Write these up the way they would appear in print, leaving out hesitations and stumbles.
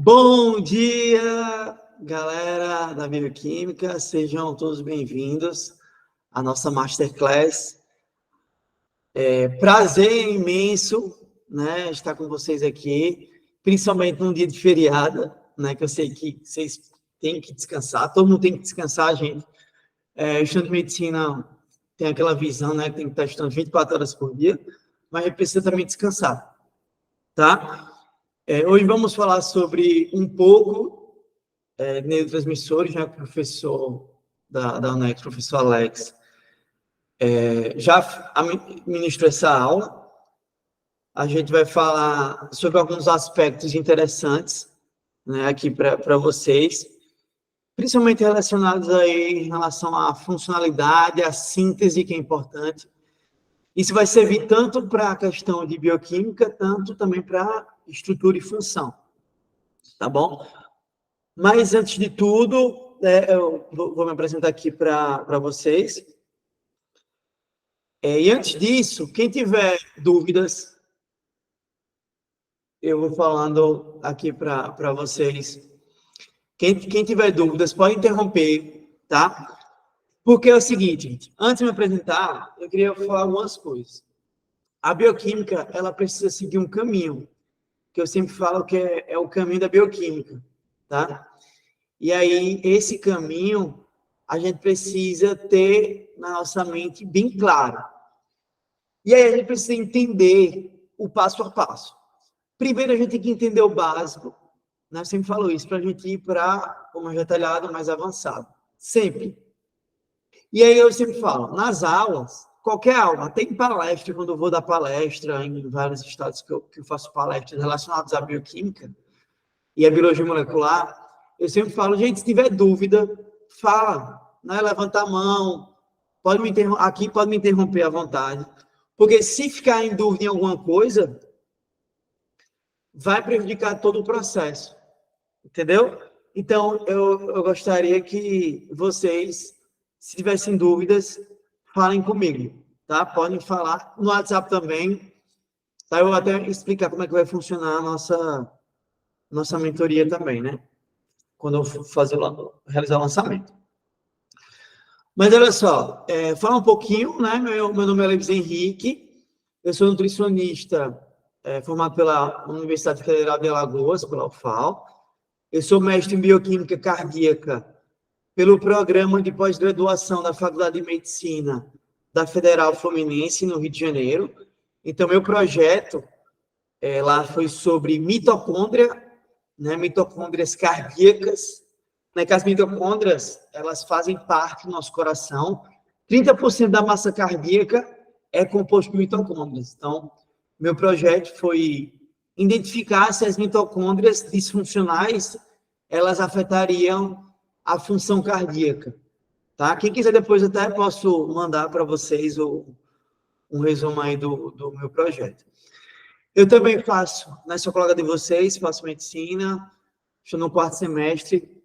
Bom dia, galera da Bioquímica, sejam todos bem-vindos à nossa Masterclass. Prazer imenso, né, estar com vocês aqui, principalmente num dia de feriado, né, que eu sei que vocês têm que descansar, todo mundo tem que descansar, gente. Estudante de medicina tem aquela visão, né, que tem que estar estudando 24 horas por dia, mas a gente precisa também descansar, tá? Hoje vamos falar sobre um pouco neurotransmissores, já que o professor da UNEX, professor Alex, já ministrou essa aula. A gente vai falar sobre alguns aspectos interessantes, né, aqui para vocês, principalmente relacionados aí em relação à funcionalidade, à síntese, que é importante. Isso vai servir tanto para a questão de bioquímica, tanto também para estrutura e função, tá bom? Mas, antes de tudo, eu vou me apresentar aqui para vocês. E antes disso, quem tiver dúvidas, eu vou falando aqui para vocês. Quem tiver dúvidas, pode interromper, tá? Porque é o seguinte, gente, antes de me apresentar, eu queria falar algumas coisas. A bioquímica, ela precisa seguir um caminho, que eu sempre falo que é o caminho da bioquímica, tá? E aí, esse caminho, a gente precisa ter na nossa mente bem claro. E aí, a gente precisa entender o passo a passo. Primeiro, a gente tem que entender o básico, né? Eu sempre falo isso, para a gente ir para o mais detalhado, mais avançado. Sempre. E aí, eu sempre falo, nas aulas, qualquer aula, tem palestra, quando eu vou dar palestra em vários estados que eu faço palestras relacionadas à bioquímica e à biologia molecular, eu sempre falo, gente, se tiver dúvida, fala, né? Levanta a mão, aqui pode me interromper à vontade, porque se ficar em dúvida em alguma coisa, vai prejudicar todo o processo, entendeu? Então, eu gostaria que vocês, se tivessem dúvidas, falem comigo, tá? Podem falar no WhatsApp também, tá? Eu vou até explicar como é que vai funcionar a nossa mentoria também, né? Quando eu for realizar o lançamento. Mas olha só, fala um pouquinho, né? Meu nome é Alex Henrique, eu sou nutricionista formado pela Universidade Federal de Alagoas, pela UFAL. Eu sou mestre em bioquímica cardíaca pelo programa de pós-graduação da Faculdade de Medicina da Federal Fluminense, no Rio de Janeiro. Então, meu projeto lá foi sobre mitocôndria, né, mitocôndrias cardíacas, né, que as mitocôndrias, elas fazem parte do nosso coração. 30% da massa cardíaca é composto por mitocôndrias. Então, meu projeto foi identificar se as mitocôndrias disfuncionais, elas afetariam a função cardíaca, tá? Quem quiser depois até posso mandar para vocês um resumo aí do meu projeto. Eu também faço, né, sou colega de vocês, faço medicina, estou no 4º semestre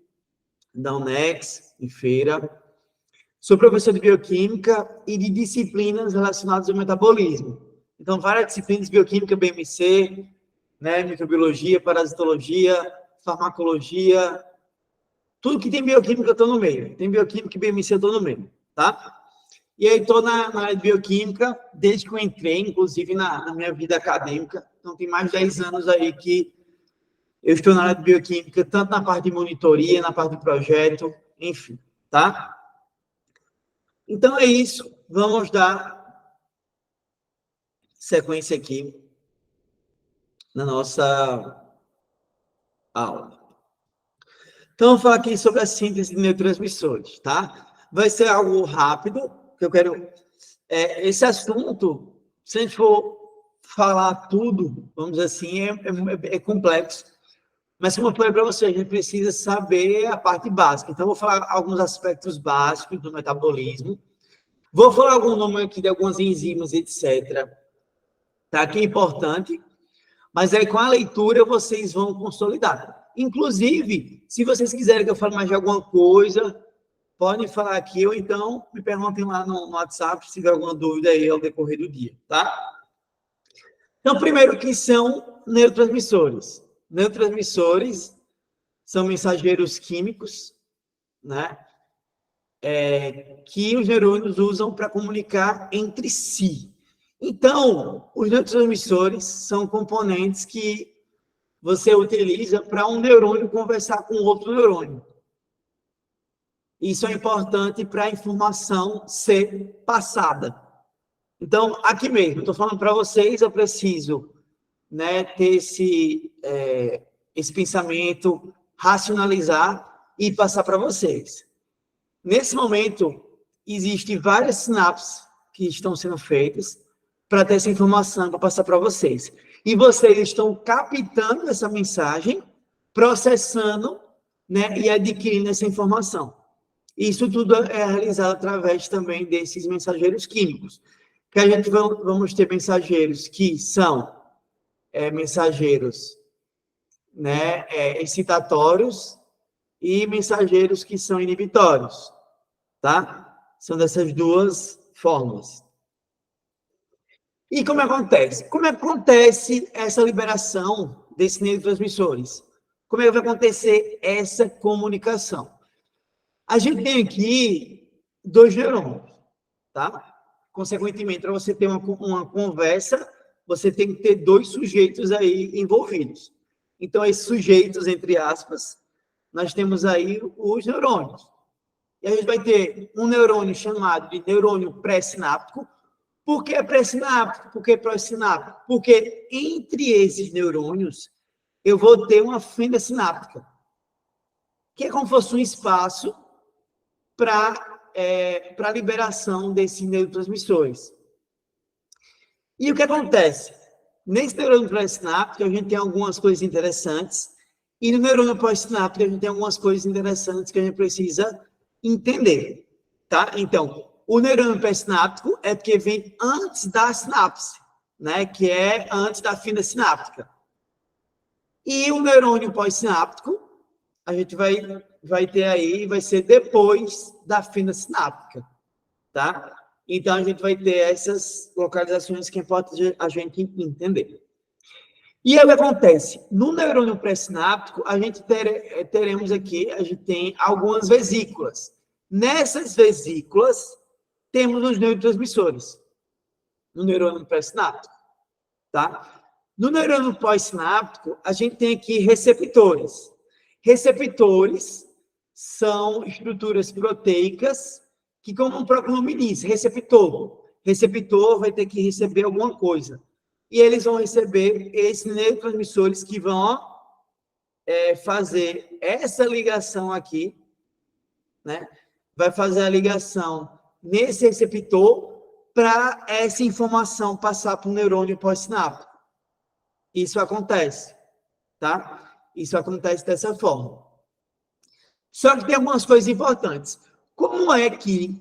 da UNEX, em Feira. Sou professor de bioquímica e de disciplinas relacionadas ao metabolismo. Então, várias disciplinas de bioquímica, BMC, né, microbiologia, parasitologia, farmacologia, tudo que tem bioquímica eu estou no meio. Tem bioquímica e BMC eu estou no meio, tá? E aí estou na área de bioquímica desde que eu entrei, inclusive na minha vida acadêmica. Então, tem mais de 10 anos aí que eu estou na área de bioquímica, tanto na parte de monitoria, na parte de projeto, enfim, tá? Então, é isso. Vamos dar sequência aqui na nossa aula. Então, vou falar aqui sobre a síntese de neurotransmissores, tá? Vai ser algo rápido, que eu quero... esse assunto, se a gente for falar tudo, vamos dizer assim, é complexo. Mas, como eu falei para você, a gente precisa saber a parte básica. Então, vou falar alguns aspectos básicos do metabolismo. Vou falar algum nome aqui de algumas enzimas, etc. Tá? Que é importante. Mas aí, com a leitura, vocês vão consolidar. Inclusive, se vocês quiserem que eu fale mais de alguma coisa, podem falar aqui, ou então me perguntem lá no WhatsApp, se tiver alguma dúvida aí ao decorrer do dia, tá? Então, primeiro, o que são neurotransmissores? Neurotransmissores são mensageiros químicos, né? Que os neurônios usam para comunicar entre si. Então, os neurotransmissores são componentes que você utiliza para um neurônio conversar com outro neurônio. Isso é importante para a informação ser passada. Então, aqui mesmo, estou falando para vocês, eu preciso, né, ter esse pensamento, racionalizar e passar para vocês. Nesse momento, existem várias sinapses que estão sendo feitas para ter essa informação para passar para vocês. E vocês estão captando essa mensagem, processando, né, e adquirindo essa informação. Isso tudo é realizado através também desses mensageiros químicos. Que a gente vamos ter mensageiros que são mensageiros, né, excitatórios e mensageiros que são inibitórios, tá? São dessas duas formas. E como acontece? Como acontece essa liberação desses neurotransmissores? Como é que vai acontecer essa comunicação? A gente tem aqui 2 neurônios, tá? Consequentemente, para você ter uma conversa, você tem que ter 2 sujeitos aí envolvidos. Então, esses sujeitos, entre aspas, nós temos aí os neurônios. E a gente vai ter um neurônio chamado de neurônio pré-sináptico. Por que pré-sináptico? Por que pró-sináptico? Porque entre esses neurônios, eu vou ter uma fenda sináptica, que é como se fosse um espaço para a liberação desses neurotransmissores. E o que acontece? Nesse neurônio pré-sináptico, a gente tem algumas coisas interessantes, e no neurônio pós-sináptico, a gente tem algumas coisas interessantes que a gente precisa entender, tá? Então, o neurônio pré-sináptico é porque vem antes da sinapse, né? Que é antes da fenda sináptica. E o neurônio pós-sináptico, a gente vai ter aí, vai ser depois da fenda sináptica, tá? Então, a gente vai ter essas localizações que é importante a gente entender. E aí o que acontece? No neurônio pré-sináptico, a gente teremos aqui, a gente tem algumas vesículas. Nessas vesículas, temos os neurotransmissores, no neurônio pré-sináptico, tá? No neurônio pós-sináptico, a gente tem aqui receptores. Receptores são estruturas proteicas que, como o próprio nome diz, receptor. Receptor vai ter que receber alguma coisa. E eles vão receber esses neurotransmissores que vão fazer essa ligação aqui, né? Vai fazer a ligação nesse receptor para essa informação passar para o neurônio pós-sináptico. Isso acontece, tá? Isso acontece dessa forma. Só que tem algumas coisas importantes. Como é que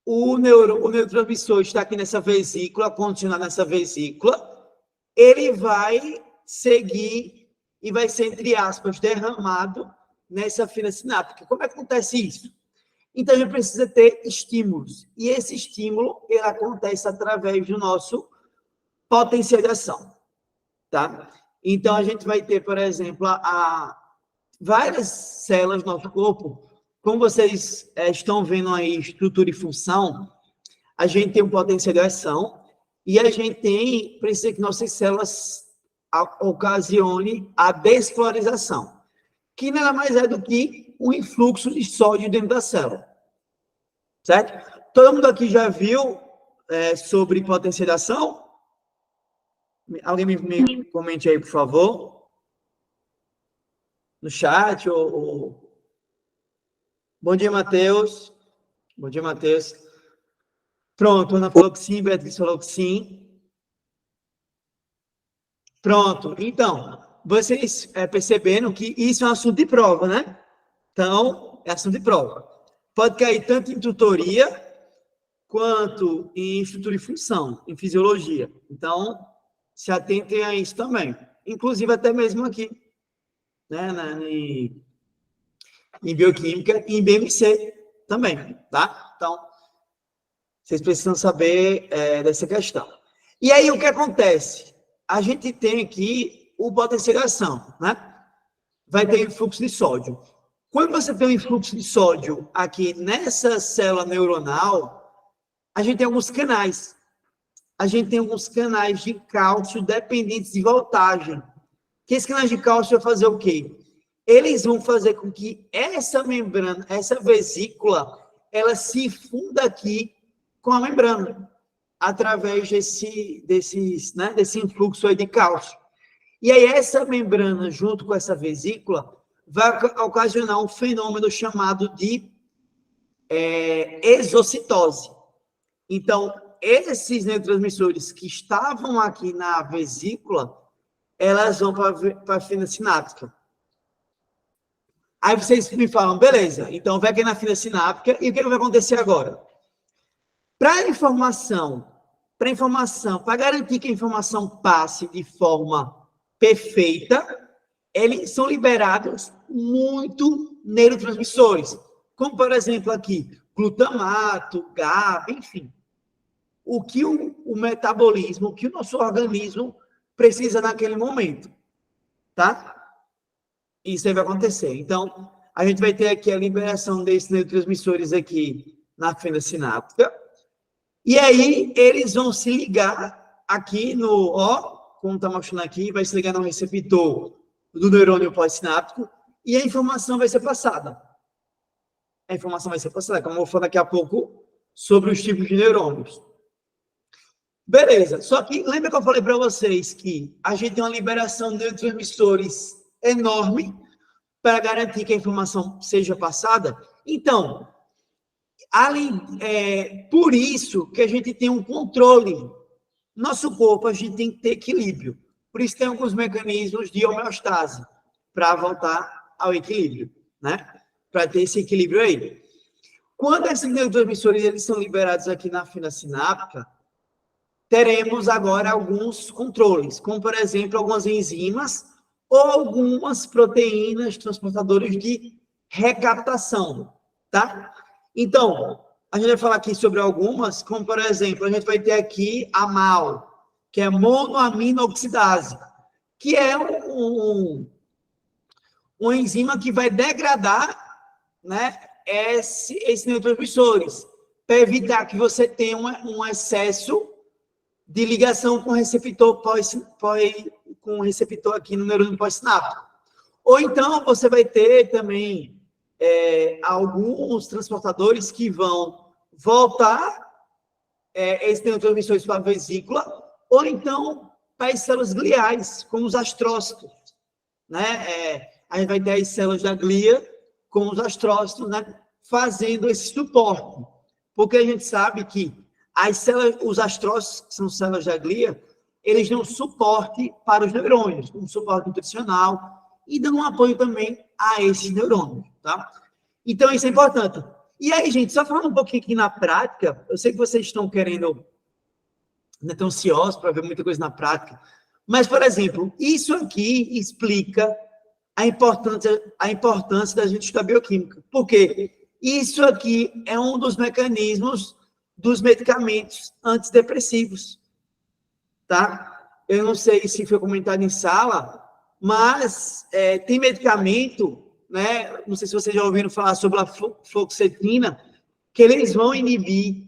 o neurotransmissor está aqui nessa vesícula, continuar nessa vesícula, ele vai seguir e vai ser, entre aspas, derramado nessa fenda sináptica. Como é que acontece isso? Então, a gente precisa ter estímulos. E esse estímulo, ele acontece através do nosso potencialização, tá? Então, a gente vai ter, por exemplo, várias células do nosso corpo. Como vocês estão vendo aí, estrutura e função, a gente tem um potencialização e a gente precisa que nossas células ocasione a despolarização, que nada mais é do que um influxo de sódio dentro da célula. Certo? Todo mundo aqui já viu sobre potencialização? Alguém me comente aí, por favor. No chat ou... Bom dia, Matheus. Bom dia, Matheus. Pronto, Ana falou que sim, Beatriz falou que sim. Pronto. Então, vocês perceberam que isso é um assunto de prova, né? Então, é assunto de prova. Pode cair tanto em tutoria quanto em estrutura e função, em fisiologia. Então, se atentem a isso também. Inclusive, até mesmo aqui, né? Em bioquímica e em BMC também, tá? Então, vocês precisam saber dessa questão. E aí, o que acontece? A gente tem aqui o potencialização, né? vai ter influxo de sódio. Quando você tem um influxo de sódio aqui nessa célula neuronal, a gente tem alguns canais. A gente tem alguns canais de cálcio dependentes de voltagem. Que esses canais de cálcio vão fazer o quê? Eles vão fazer com que essa membrana, essa vesícula, ela se funda aqui com a membrana, através desse influxo aí de cálcio. E aí essa membrana, junto com essa vesícula, vai ocasionar um fenômeno chamado de exocitose. Então, esses neurotransmissores que estavam aqui na vesícula, elas vão para a fenda sináptica. Aí vocês me falam, beleza, então vai aqui na fenda sináptica, e o que vai acontecer agora? Para garantir que a informação passe de forma perfeita, eles são liberados muito neurotransmissores, como, por exemplo, aqui, glutamato, GABA, enfim. O que o metabolismo, o que o nosso organismo precisa naquele momento, tá? Isso aí vai acontecer. Então, a gente vai ter aqui a liberação desses neurotransmissores aqui na fenda sináptica, e aí eles vão se ligar aqui no, como está mostrando aqui, vai se ligar no receptor do neurônio pós-sináptico, e a informação vai ser passada. A informação vai ser passada, como eu vou falar daqui a pouco, sobre os tipos de neurônios. Beleza, só que lembra que eu falei para vocês que a gente tem uma liberação de neurotransmissores enorme para garantir que a informação seja passada? Então, por isso que a gente tem um controle. Nosso corpo, a gente tem que ter equilíbrio. Por isso tem alguns mecanismos de homeostase, para voltar ao equilíbrio, né? Para ter esse equilíbrio aí. Quando esses neurotransmissores eles são liberados aqui na fenda sináptica, teremos agora alguns controles, como, por exemplo, algumas enzimas ou algumas proteínas transportadoras de recaptação, tá? Então, a gente vai falar aqui sobre algumas, como, por exemplo, a gente vai ter aqui a MAO, que é monoamino-oxidase, que é uma enzima que vai degradar, né, esses neurotransmissores, para evitar que você tenha um excesso de ligação com o receptor com o receptor aqui no neurônio pós-sináptico. Ou então, você vai ter também alguns transportadores que vão voltar esses neurotransmissores para a vesícula, ou então para as células gliais, como os astrócitos, né? A gente vai ter as células da glia com os astrócitos, né? Fazendo esse suporte. Porque a gente sabe que os astrócitos, que são células da glia, eles dão suporte para os neurônios, um suporte nutricional, e dão um apoio também a esses neurônios, tá? Então, isso é importante. E aí, gente, só falando um pouquinho aqui na prática, eu sei que vocês estão querendo, né, estão ansiosos para ver muita coisa na prática, mas, por exemplo, isso aqui explica a importância da gente estudar bioquímica. Por quê? Isso aqui é um dos mecanismos dos medicamentos antidepressivos, tá? Eu não sei se foi comentado em sala, mas tem medicamento, né? Não sei se vocês já ouviram falar sobre a fluoxetina, que eles vão inibir,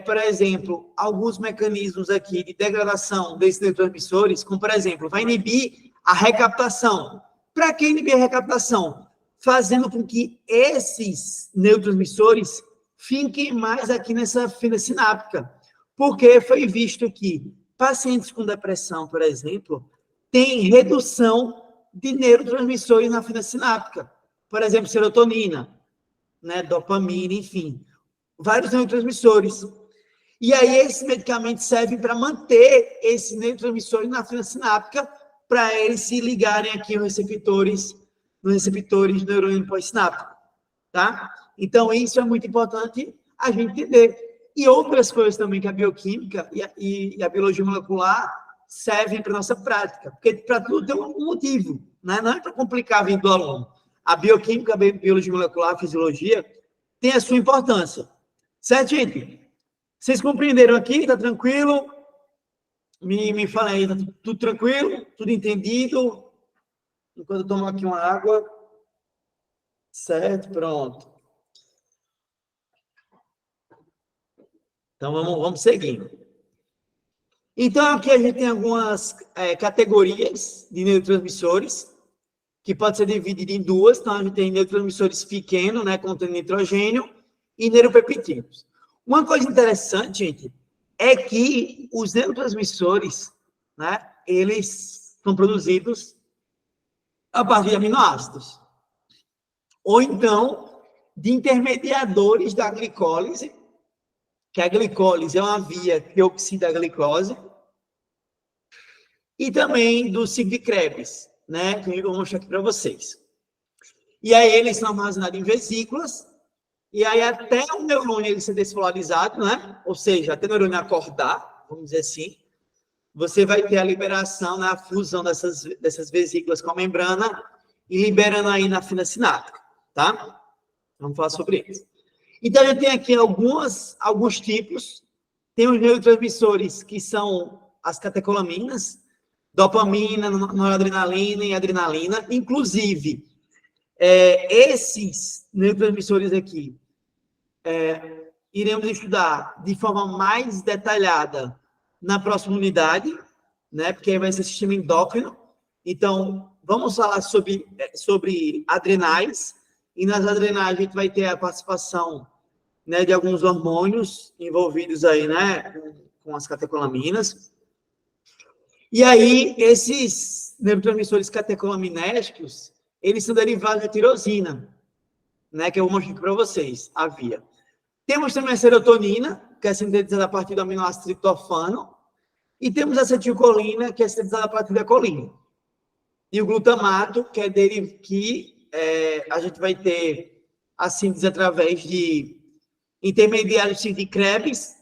por exemplo, alguns mecanismos aqui de degradação desses neurotransmissores, como, por exemplo, vai inibir a recaptação. Para que inibir a recaptação? Fazendo com que esses neurotransmissores fiquem mais aqui nessa fenda sináptica. Porque foi visto que pacientes com depressão, por exemplo, têm redução de neurotransmissores na fenda sináptica. Por exemplo, serotonina, né, dopamina, enfim, vários neurotransmissores. E aí esses medicamentos servem para manter esses neurotransmissores na fenda sináptica, para eles se ligarem aqui nos receptores do neurônio pós-sináptico, tá? Então, isso é muito importante a gente entender. E outras coisas também que a bioquímica e a biologia molecular servem para a nossa prática, porque para tudo tem um motivo, né? Não é para complicar a vida do aluno. A bioquímica, a biologia molecular, a fisiologia, tem a sua importância. Certo, gente? Vocês compreenderam aqui? Tá tranquilo? Me fala aí, tá tudo tranquilo? Tudo entendido? enquanto eu tomo aqui uma água. Certo, pronto. Então, vamos seguindo. Então, aqui a gente tem algumas categorias de neurotransmissores, que pode ser dividido em duas. Então, a gente tem neurotransmissores pequenos, né, contendo nitrogênio, e neuropeptídeos. Uma coisa interessante, gente, é que os neurotransmissores, né, eles são produzidos a partir de aminoácidos. Ou então, de intermediadores da glicólise, que a glicólise é uma via que oxida a glicose, e também do ciclo de Krebs, né, que eu vou mostrar aqui para vocês. E aí eles são armazenados em vesículas, e aí até o neurônio ele ser despolarizado, né, ou seja, até o neurônio acordar, vamos dizer assim, você vai ter a liberação, né, a fusão dessas vesículas com a membrana, e liberando aí na fina sináptica, tá? Vamos falar sobre isso. Então, a gente tem aqui alguns tipos. Tem os neurotransmissores, que são as catecolaminas, dopamina, noradrenalina e adrenalina. Inclusive, esses neurotransmissores aqui, iremos estudar de forma mais detalhada na próxima unidade, né? Porque aí vai ser sistema endócrino. Então, vamos falar sobre adrenais, e nas adrenais a gente vai ter a participação, né, de alguns hormônios envolvidos aí, né, com as catecolaminas. E aí, esses neurotransmissores catecolaminéticos, eles são derivados da tirosina, né, que eu vou mostrar aqui para vocês, a via. Temos também a serotonina, que é sintetizada a partir do aminoácido triptofano, e temos a acetilcolina, que é sintetizada a partir da colina. E o glutamato, que é dele que a gente vai ter a síntese através de intermediários de Krebs,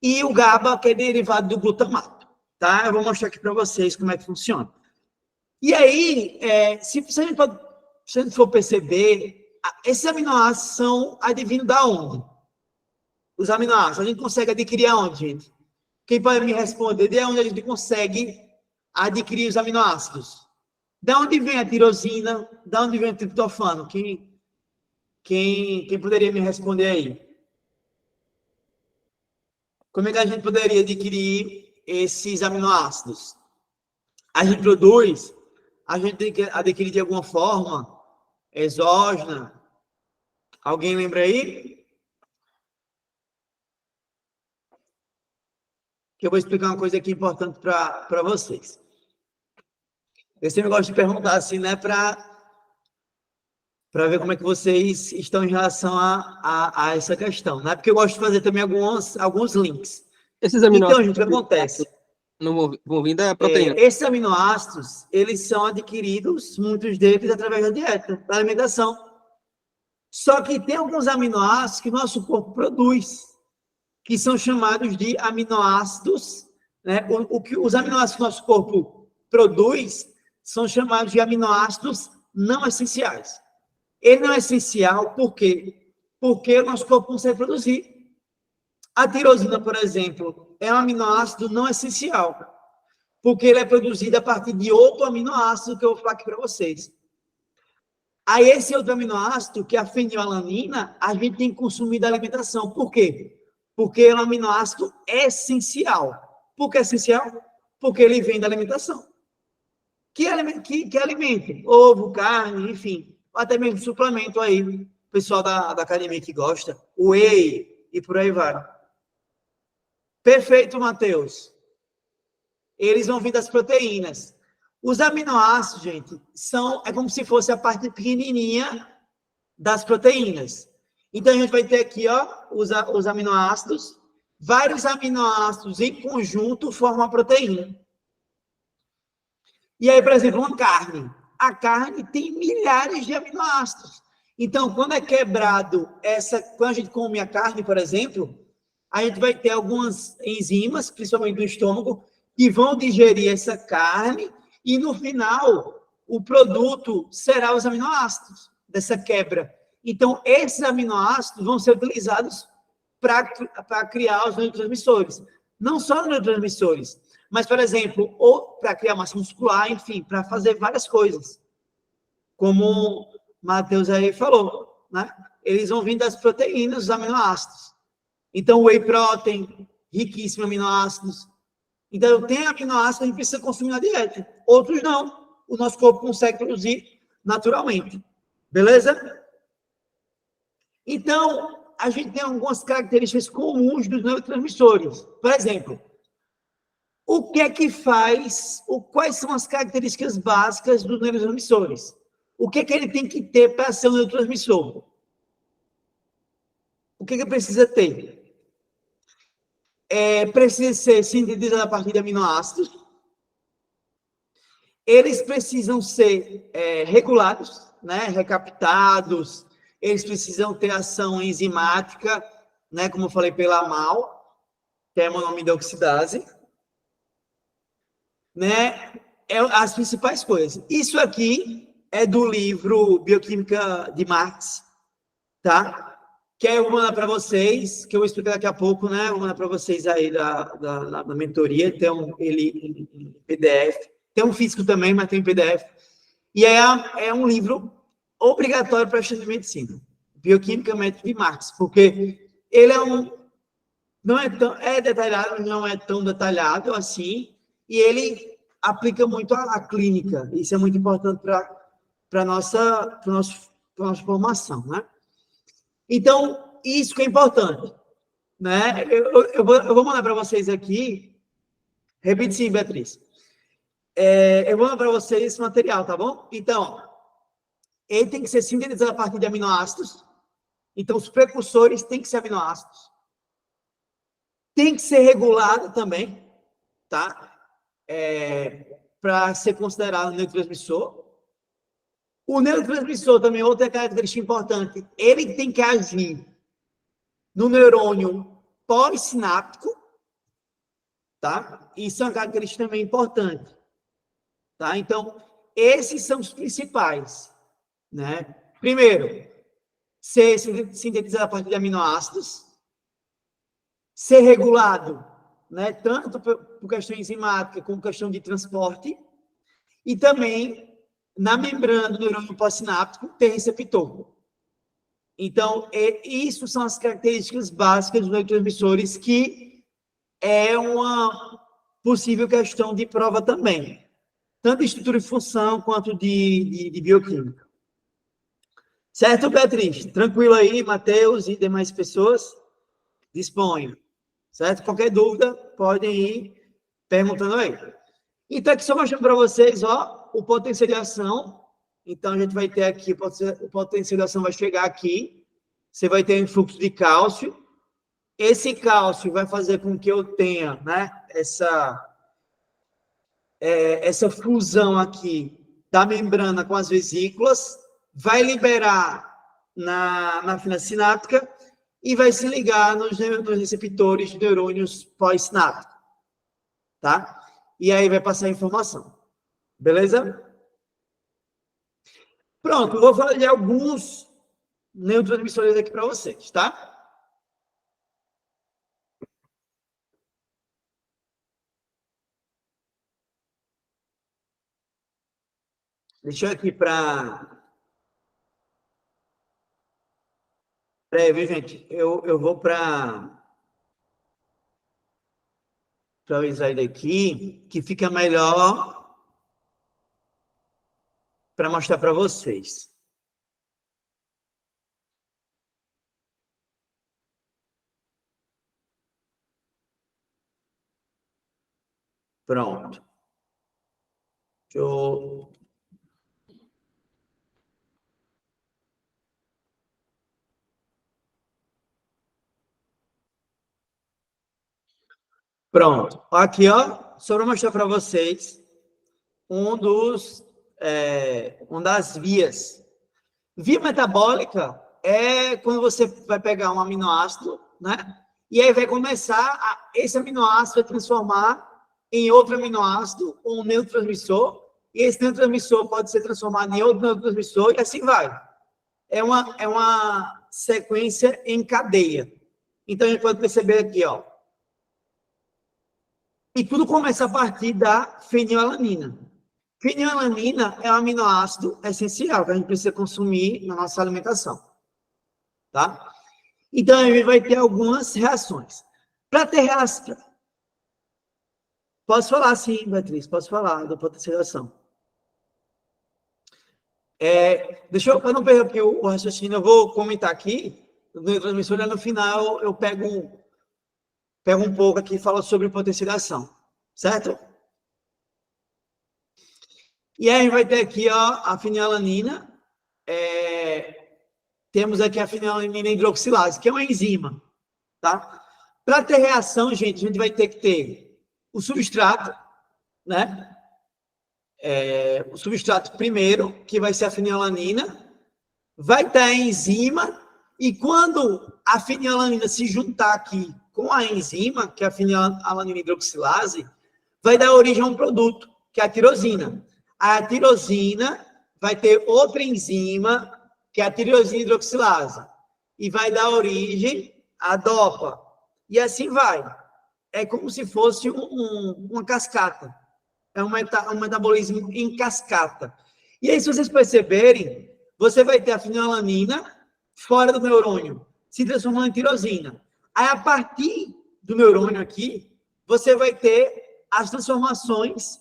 e o GABA, que é derivado do glutamato, tá? Eu vou mostrar aqui para vocês como é que funciona. E aí, se a gente for perceber, esses aminoácidos são advindos da onde? Os aminoácidos, a gente consegue adquirir aonde, gente? Quem pode me responder? De onde a gente consegue adquirir os aminoácidos? Da onde vem a tirosina? Da onde vem o triptofano? Quem poderia me responder aí? Como é que a gente poderia adquirir esses aminoácidos? A gente produz, a gente tem que adquirir de alguma forma, exógena. Alguém lembra aí? Que eu vou explicar uma coisa aqui importante para vocês. Eu sempre gosto de perguntar assim, né, para ver como é que vocês estão em relação a essa questão, né? Porque eu gosto de fazer também alguns links. Esses aminoácidos, então, gente, o que acontece? Vão vir da proteína. Esses aminoácidos, eles são adquiridos, muitos deles, através da dieta, da alimentação. Só que tem alguns aminoácidos que o nosso corpo produz, que são chamados de aminoácidos, né? Os aminoácidos que o nosso corpo produz são chamados de aminoácidos não essenciais. Ele não é essencial, por quê? Porque o nosso corpo consegue produzir. A tirosina, por exemplo, é um aminoácido não essencial, porque ele é produzido a partir de outro aminoácido que eu vou falar aqui para vocês. Aí, esse outro aminoácido, que é a fenilalanina, a gente tem que consumir da alimentação. Por quê? Porque é um aminoácido essencial. Por que essencial? Porque ele vem da alimentação. Que alimento? Ovo, carne, enfim. Até mesmo suplemento aí, o pessoal da academia que gosta, whey e por aí vai. Perfeito, Matheus. Eles vão vir das proteínas. Os aminoácidos, gente, é como se fosse a parte pequenininha das proteínas. Então, a gente vai ter aqui, ó, os aminoácidos. Vários aminoácidos em conjunto formam a proteína. E aí, por exemplo, uma carne. A carne tem milhares de aminoácidos. Então, quando é quebrado quando a gente come a carne, por exemplo, a gente vai ter algumas enzimas, principalmente do estômago, que vão digerir essa carne e, no final, o produto será os aminoácidos dessa quebra. Então, esses aminoácidos vão ser utilizados para criar os neurotransmissores. Não só os neurotransmissores, mas, por exemplo, ou para criar massa muscular, enfim, para fazer várias coisas. como o Matheus aí falou, né? Eles vão vir das proteínas, os aminoácidos. Então, o whey protein, riquíssimo em aminoácidos. Então, tem aminoácidos que a gente precisa consumir na dieta. Outros não. O nosso corpo consegue produzir naturalmente. Beleza? Então, a gente tem algumas características comuns dos neurotransmissores. Por exemplo, o que é que faz, quais são as características básicas dos neurotransmissores? O que é que ele tem que ter para ser um neurotransmissor? O que é que precisa ter? Precisa ser sintetizado a partir de aminoácidos. Eles precisam ser regulados, né, recaptados. Eles precisam ter ação enzimática, né, como eu falei, pela MAO, que é a monoamidooxidase, né, as principais coisas. Isso aqui é do livro Bioquímica de Marx, tá? Que eu vou mandar para vocês, que eu vou explicar daqui a pouco, né? Vou mandar para vocês aí da mentoria, então ele em PDF. Tem um físico também, mas tem em PDF. E é um livro obrigatório para estudar medicina. Bioquímica Método de Marx, porque ele não é tão detalhado, mas não é tão detalhado assim, e ele aplica muito a clínica. Isso é muito importante para a nossa formação, né? Então, isso que é importante, né? Eu vou mandar para vocês aqui, repite sim, Beatriz. Eu vou mandar para vocês esse material, tá bom? Então, ele tem que ser sintetizado a partir de aminoácidos. Então, os precursores têm que ser aminoácidos. Tem que ser regulado também, tá? Para ser considerado neurotransmissor. O neurotransmissor também, outra característica importante, ele tem que agir no neurônio pós-sináptico, tá? Isso é uma característica também importante, tá? Então, esses são os principais, né? Primeiro, ser sintetizado a partir de aminoácidos, ser regulado, né? Tanto por questão enzimática como questão de transporte, e também na membrana do neurônio pós-sináptico ter receptor. Então, isso são as características básicas dos neurotransmissores, que é uma possível questão de prova também, tanto de estrutura e função quanto de bioquímica. Certo, Beatriz? Tranquilo aí, Matheus e demais pessoas? Disponham. Certo? Qualquer dúvida, podem ir perguntando aí. Então, aqui só mostrando para vocês, ó, o potencial de ação. Então, a gente vai ter aqui, o potencial de ação vai chegar aqui. Você vai ter um influxo de cálcio. Esse cálcio vai fazer com que eu tenha, né, essa fusão aqui da membrana com as vesículas, vai liberar na fina sináptica e vai se ligar nos receptores de neurônios pós-sinápticos, tá? E aí vai passar a informação. Beleza? Pronto, eu vou falar de alguns neurotransmissores aqui para vocês, tá? Deixa eu aqui para... Viu, gente? Eu vou para o slide aqui, que fica melhor para mostrar para vocês. Pronto. Pronto. Aqui, ó, só para mostrar para vocês uma das vias. Via metabólica é quando você vai pegar um aminoácido, né? E aí vai começar, esse aminoácido vai transformar em outro aminoácido, um neurotransmissor, e esse neurotransmissor pode ser transformado em outro neurotransmissor, e assim vai. É uma sequência em cadeia. Então, a gente pode perceber aqui, ó. E tudo começa a partir da fenilalanina, Fenilalanina é um aminoácido essencial que a gente precisa consumir na nossa alimentação, tá? Então, a gente vai ter algumas reações. Para ter reação... Posso falar, sim, Beatriz, posso falar da potencialização. Deixa eu, para não perder aqui o raciocínio, eu vou comentar aqui, no neurotransmissor, e no final eu pego um pouco aqui e falo sobre potencialização, certo? E aí a gente vai ter aqui, ó, a fenilalanina, temos aqui a fenilalanina hidroxilase, que é uma enzima, tá? Para ter reação, gente, a gente vai ter que ter o substrato, né? O substrato primeiro, que vai ser a fenilalanina, vai ter a enzima, e quando a fenilalanina se juntar aqui com a enzima, que é a fenilalanina hidroxilase, vai dar origem a um produto, que é a tirosina. A tirosina vai ter outra enzima, que é a tirosina hidroxilase, e vai dar origem à dopa. E assim vai. É como se fosse uma cascata. É um metabolismo em cascata. E aí, se vocês perceberem, você vai ter a fenilalanina fora do neurônio, se transformando em tirosina. Aí, a partir do neurônio aqui, você vai ter as transformações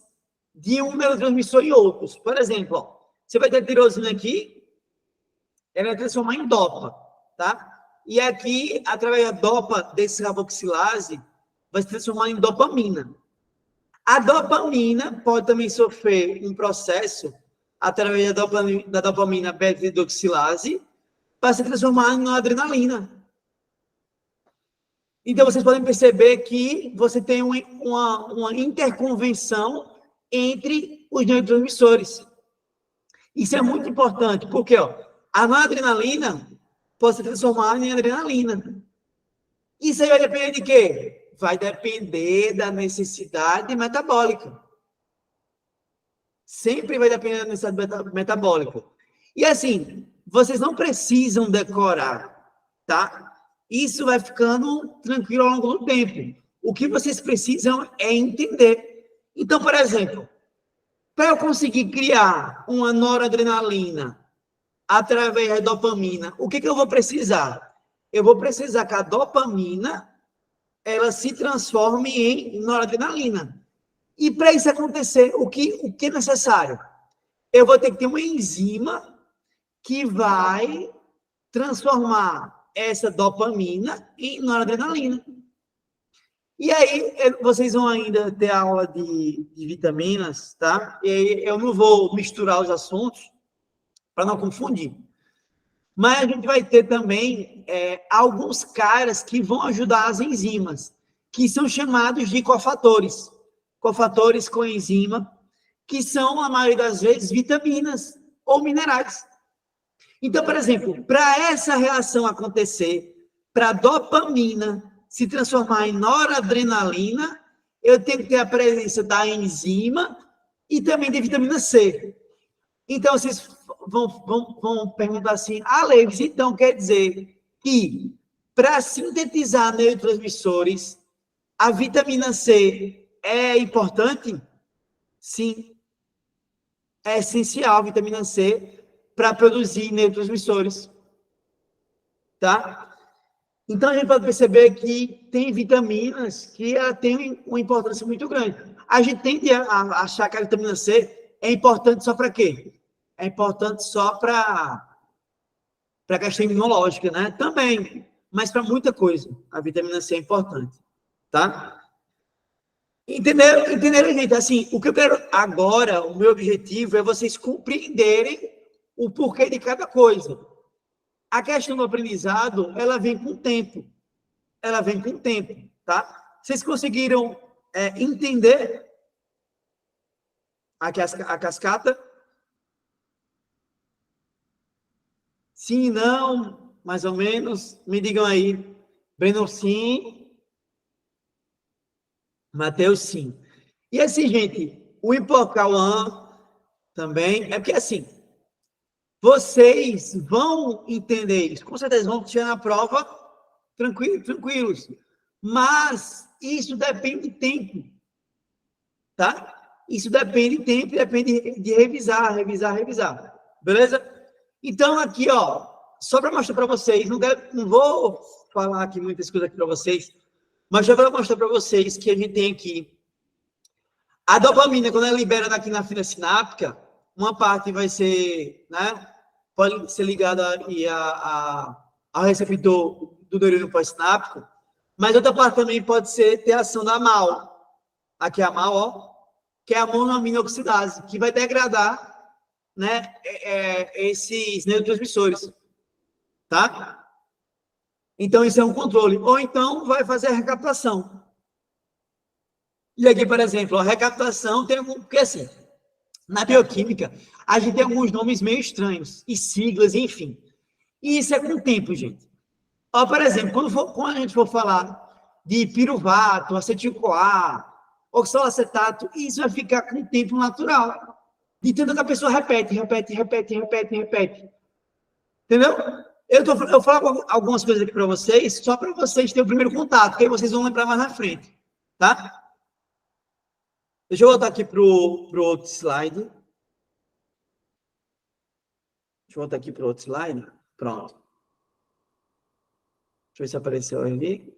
de um neurotransmissor em outros. Por exemplo, ó, você vai ter a tirosina aqui, ela vai transformar em dopa, tá? E aqui, através da dopa descarboxilase, vai se transformar em dopamina. A dopamina pode também sofrer um processo através da dopamina beta-hidroxilase para se transformar em adrenalina. Então, vocês podem perceber que você tem uma interconvenção entre os neurotransmissores. Isso é muito importante, porque ó, a noradrenalina pode se transformar em adrenalina. Isso aí vai depender de quê? Vai depender da necessidade metabólica. Sempre vai depender da necessidade metabólica. E assim, vocês não precisam decorar, tá? Isso vai ficando tranquilo ao longo do tempo. O que vocês precisam é entender. Então, por exemplo, para eu conseguir criar uma noradrenalina através da dopamina, o que eu vou precisar? Eu vou precisar que a dopamina ela se transforme em noradrenalina. E para isso acontecer, o que é necessário? Eu vou ter que ter uma enzima que vai transformar essa dopamina em noradrenalina. E aí, vocês vão ainda ter aula de vitaminas, tá? E aí, eu não vou misturar os assuntos para não confundir. Mas a gente vai ter também alguns caras que vão ajudar as enzimas, que são chamados de cofatores. Cofatores com enzima, que são, a maioria das vezes, vitaminas ou minerais. Então, por exemplo, para essa reação acontecer, para a dopamina se transformar em noradrenalina, eu tenho que ter a presença da enzima e também de vitamina C. Então, vocês vão perguntar assim, Leves, então quer dizer que para sintetizar neurotransmissores, a vitamina C é importante? Sim. É essencial a vitamina C para produzir neurotransmissores. Tá? Então, a gente pode perceber que tem vitaminas que têm uma importância muito grande. A gente tende a achar que a vitamina C é importante só para quê? É importante só para a questão imunológica, né? Também, mas para muita coisa. A vitamina C é importante, tá? Entenderam, gente? Assim, o que eu quero agora, o meu objetivo é vocês compreenderem o porquê de cada coisa. A questão do aprendizado, ela vem com o tempo. Ela vem com o tempo, tá? Vocês conseguiram entender a cascata? Sim, não, mais ou menos. Me digam aí. Breno, sim. Mateus, sim. E assim, gente, o Hipocauã também. É porque assim, vocês vão entender isso. Com certeza vão tirar na prova tranquilos. Mas isso depende de tempo. Tá? Isso depende de tempo, depende de revisar. Beleza? Então, aqui, ó, só para mostrar para vocês, não vou falar aqui muitas coisas aqui para vocês, mas já vou mostrar para vocês que a gente tem aqui a dopamina, quando ela libera aqui na fibra sináptica, uma parte vai ser, né, pode ser ligada ao receptor do neurônio pós-sináptico, mas outra parte também pode ter ação da MAO. Aqui é a MAO, ó, que é a monoaminoxidase, que vai degradar, né, esses neurotransmissores, tá? Então, isso é um controle. Ou então, vai fazer a recaptação. E aqui, por exemplo, a recaptação tem algum... Porque, assim, na bioquímica, a gente tem alguns nomes meio estranhos, e siglas, enfim. E isso é com o tempo, gente. Ó, por exemplo, quando a gente for falar de piruvato, acetil-CoA, oxalacetato, isso vai ficar com o tempo natural. De tanto que a pessoa repete. Entendeu? Eu falo algumas coisas aqui para vocês, só para vocês terem o primeiro contato, que aí vocês vão lembrar mais na frente. Tá? Deixa eu voltar aqui para o outro slide. Deixa eu voltar aqui para o outro slide. Pronto. Deixa eu ver se apareceu ali.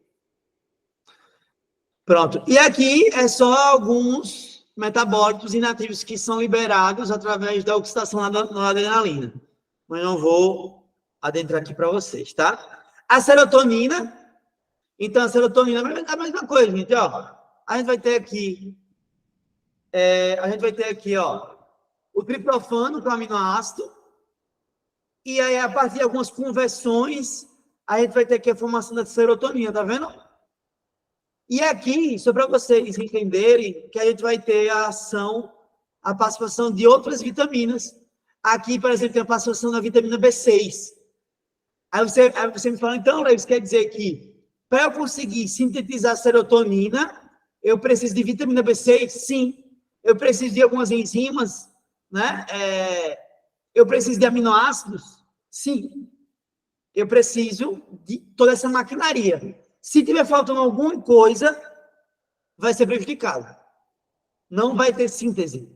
Pronto. E aqui é só alguns metabólitos inativos que são liberados através da oxidação na adrenalina. Mas não vou adentrar aqui para vocês, tá? A serotonina. Então, a serotonina é a mesma coisa, gente, ó. A gente vai ter aqui, ó, o triptofano, que é o aminoácido. E aí, a partir de algumas conversões, a gente vai ter aqui a formação da serotonina, tá vendo? E aqui, só para vocês entenderem, que a gente vai ter a participação de outras vitaminas. Aqui, por exemplo, tem a participação da vitamina B6. Aí você me fala, então, Léo, isso quer dizer que para eu conseguir sintetizar serotonina, eu preciso de vitamina B6? Sim. Eu preciso de algumas enzimas, né? Eu preciso de aminoácidos? Sim. Eu preciso de toda essa maquinaria. Se tiver faltando alguma coisa, vai ser prejudicado. Não vai ter síntese.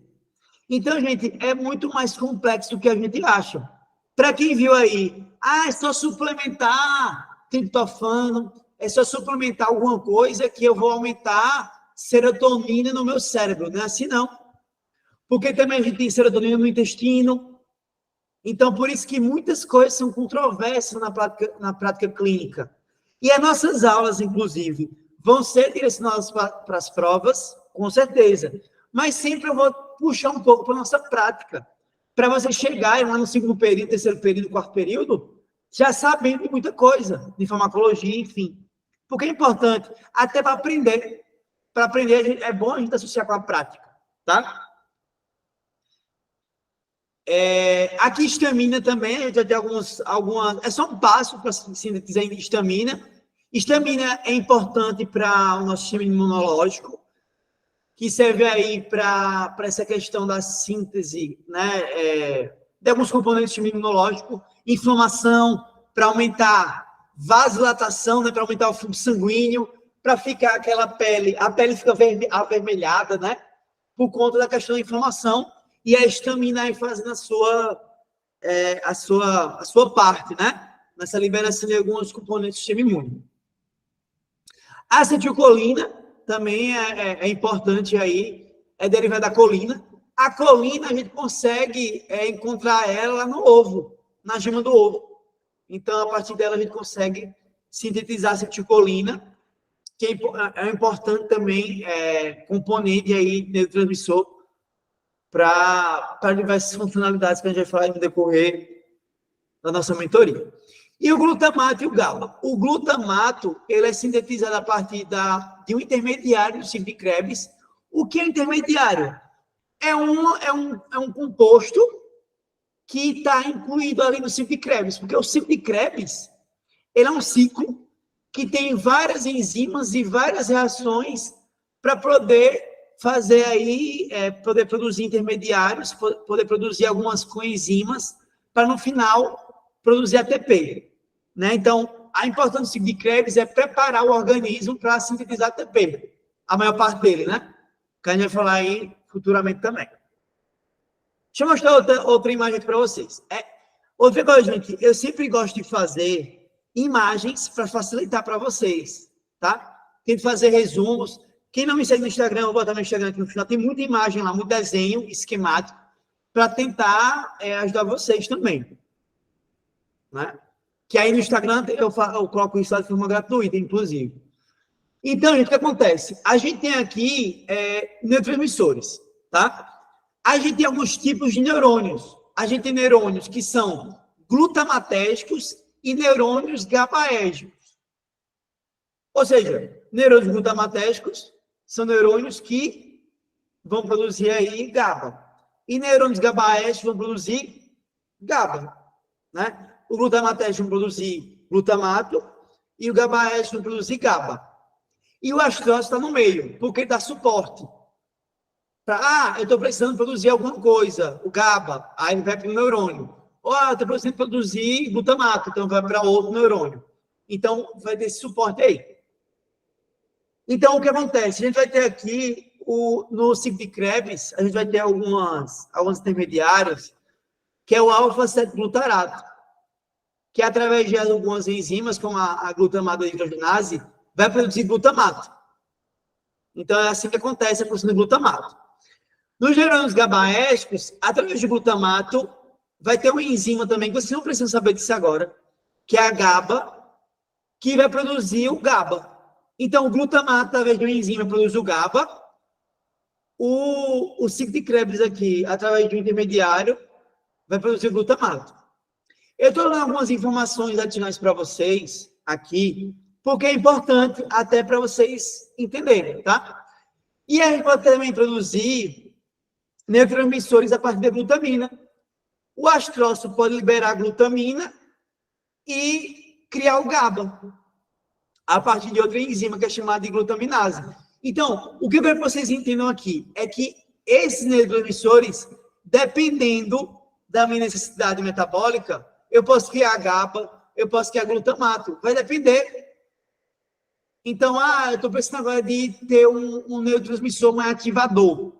Então, gente, é muito mais complexo do que a gente acha. Para quem viu aí, é só suplementar triptofano, é só suplementar alguma coisa que eu vou aumentar serotonina no meu cérebro. Não é assim, não. Porque também a gente tem serotonina no intestino. Então, por isso que muitas coisas são controversas na prática clínica. E as nossas aulas, inclusive, vão ser direcionadas para as provas, com certeza. Mas sempre eu vou puxar um pouco para a nossa prática. Para você chegar lá no segundo período, terceiro período, quarto período, já sabendo de muita coisa, de farmacologia, enfim. Porque é importante, até para aprender. Para aprender, é bom a gente associar com a prática, tá? Aqui, histamina também, a gente vai ter algumas... É só um passo para sintetizar histamina. Histamina é importante para o nosso sistema imunológico, que serve aí para essa questão da síntese, né, de alguns componentes do sistema imunológico, inflamação, para aumentar vasodilatação, né, para aumentar o fluxo sanguíneo, para ficar aquela pele, a pele fica avermelhada, né, por conta da questão da inflamação, e a histamina aí fazendo a sua parte, né, nessa liberação de alguns componentes do sistema imune. A acetilcolina também é importante aí, é derivada da colina. A colina a gente consegue encontrar ela no ovo, na gema do ovo. Então, a partir dela, a gente consegue sintetizar a acetilcolina, que é importante também componente aí neurotransmissor para diversas funcionalidades que a gente vai falar no decorrer da nossa mentoria. E o glutamato e o GABA. O glutamato, ele é sintetizado a partir de um intermediário do ciclo de Krebs. O que é intermediário? É um composto que está incluído ali no ciclo de Krebs, porque o ciclo de Krebs, ele é um ciclo que tem várias enzimas e várias reações para poder fazer aí, poder produzir intermediários, poder produzir algumas coenzimas, para no final produzir ATP. Né? Então, a importância do ciclo de Krebs é preparar o organismo para sintetizar ATP, a maior parte dele, né? Que a gente vai falar aí futuramente também. Deixa eu mostrar outra imagem aqui para vocês. Outra coisa, gente, eu sempre gosto de fazer imagens para facilitar para vocês, tá? Tento fazer resumos. Quem não me segue no Instagram, eu vou botar no Instagram aqui no final. Tem muita imagem lá, muito desenho esquemático, para tentar ajudar vocês também. Né? Que aí no Instagram eu coloco isso lá de forma gratuita, inclusive. Então, gente, o que acontece? A gente tem aqui neurotransmissores, tá? A gente tem alguns tipos de neurônios. A gente tem neurônios que são glutamatérgicos e neurônios GABAérgicos. Ou seja, neurônios glutamatérgicos são neurônios que vão produzir aí GABA. E neurônios GABAérgicos vão produzir GABA. Né? O glutamatérgico vai produzir glutamato e o GABAérgico vai produzir GABA. E o astrócito está no meio, porque dá suporte. Eu estou precisando produzir alguma coisa, o GABA, aí vai para o neurônio. Ou eu estou precisando produzir glutamato, então vai para outro neurônio. Então, vai ter esse suporte aí. Então, o que acontece? A gente vai ter aqui, no ciclo de Krebs, a gente vai ter alguns intermediários, que é o alfa-7-glutarato, que através de algumas enzimas, como a glutamato hidrogenase, vai produzir glutamato. Então, é assim que acontece a produção de glutamato. Nos neurônios GABAérgicos, através de glutamato, vai ter uma enzima também, que vocês não precisam saber disso agora, que é a GABA, que vai produzir o GABA. Então, o glutamato, através de uma enzima, produz o GABA. O ciclo de Krebs aqui, através de um intermediário, vai produzir o glutamato. Eu estou dando algumas informações adicionais para vocês aqui, porque é importante até para vocês entenderem, tá? E a gente pode também produzir neurotransmissores a partir da glutamina. O astrócito pode liberar a glutamina e criar o GABA, a partir de outra enzima que é chamada de glutaminase. Então, o que eu quero que vocês entendam aqui é que esses neurotransmissores, dependendo da minha necessidade metabólica, eu posso criar GABA, eu posso criar glutamato, vai depender. Então, eu estou precisando agora de ter um neurotransmissor mais ativador.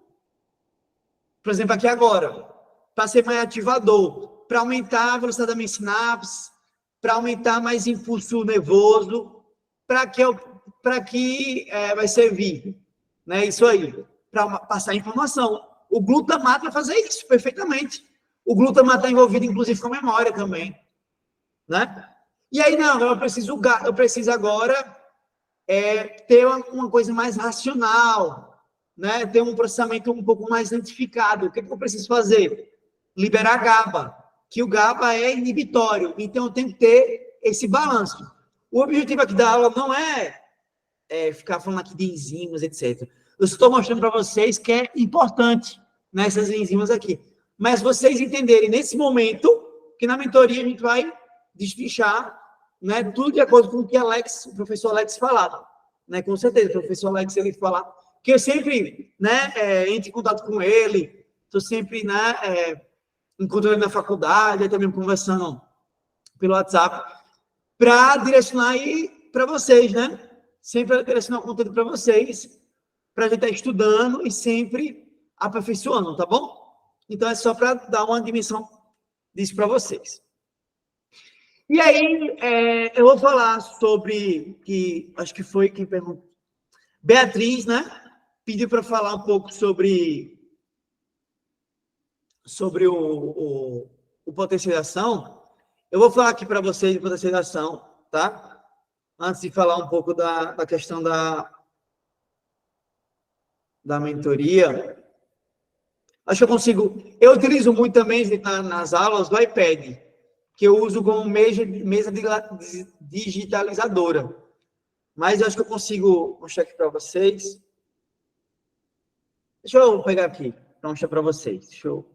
Por exemplo, aqui agora, para ser mais ativador, para aumentar a velocidade da minha sinapse, para aumentar mais impulso nervoso, para que vai servir, né? Isso aí, para passar informação. O glutamato vai fazer isso perfeitamente. O glutamato está envolvido, inclusive, com a memória também, né? E aí, não, eu preciso agora ter uma coisa mais racional, né? Ter um processamento um pouco mais identificado. O que eu preciso fazer? Liberar GABA, que o GABA é inibitório, então eu tenho que ter esse balanço. O objetivo aqui da aula não é ficar falando aqui de enzimas, etc. Eu estou mostrando para vocês que é importante nessas enzimas aqui. Mas vocês entenderem nesse momento que na mentoria a gente vai destrinchar, né, tudo de acordo com o que o professor Alex falava. Né, com certeza, o professor Alex ele fala que eu sempre, né, entro em contato com ele, estou sempre, né, encontrando ele na faculdade, também conversando pelo WhatsApp, para direcionar aí para vocês, né? Sempre direcionar o conteúdo para vocês, para a gente estar estudando e sempre aperfeiçoando, tá bom? Então, é só para dar uma dimensão disso para vocês. E aí, eu vou falar sobre, acho que foi quem perguntou, Beatriz, né? Pediu para falar um pouco sobre o potencialização. Eu vou falar aqui para vocês de potencialização, tá? Antes de falar um pouco da questão da mentoria. Acho que eu consigo. Eu utilizo muito também nas aulas do iPad, que eu uso como mesa digitalizadora. Mas eu acho que eu consigo mostrar aqui para vocês. Deixa eu pegar aqui para mostrar para vocês. Deixa eu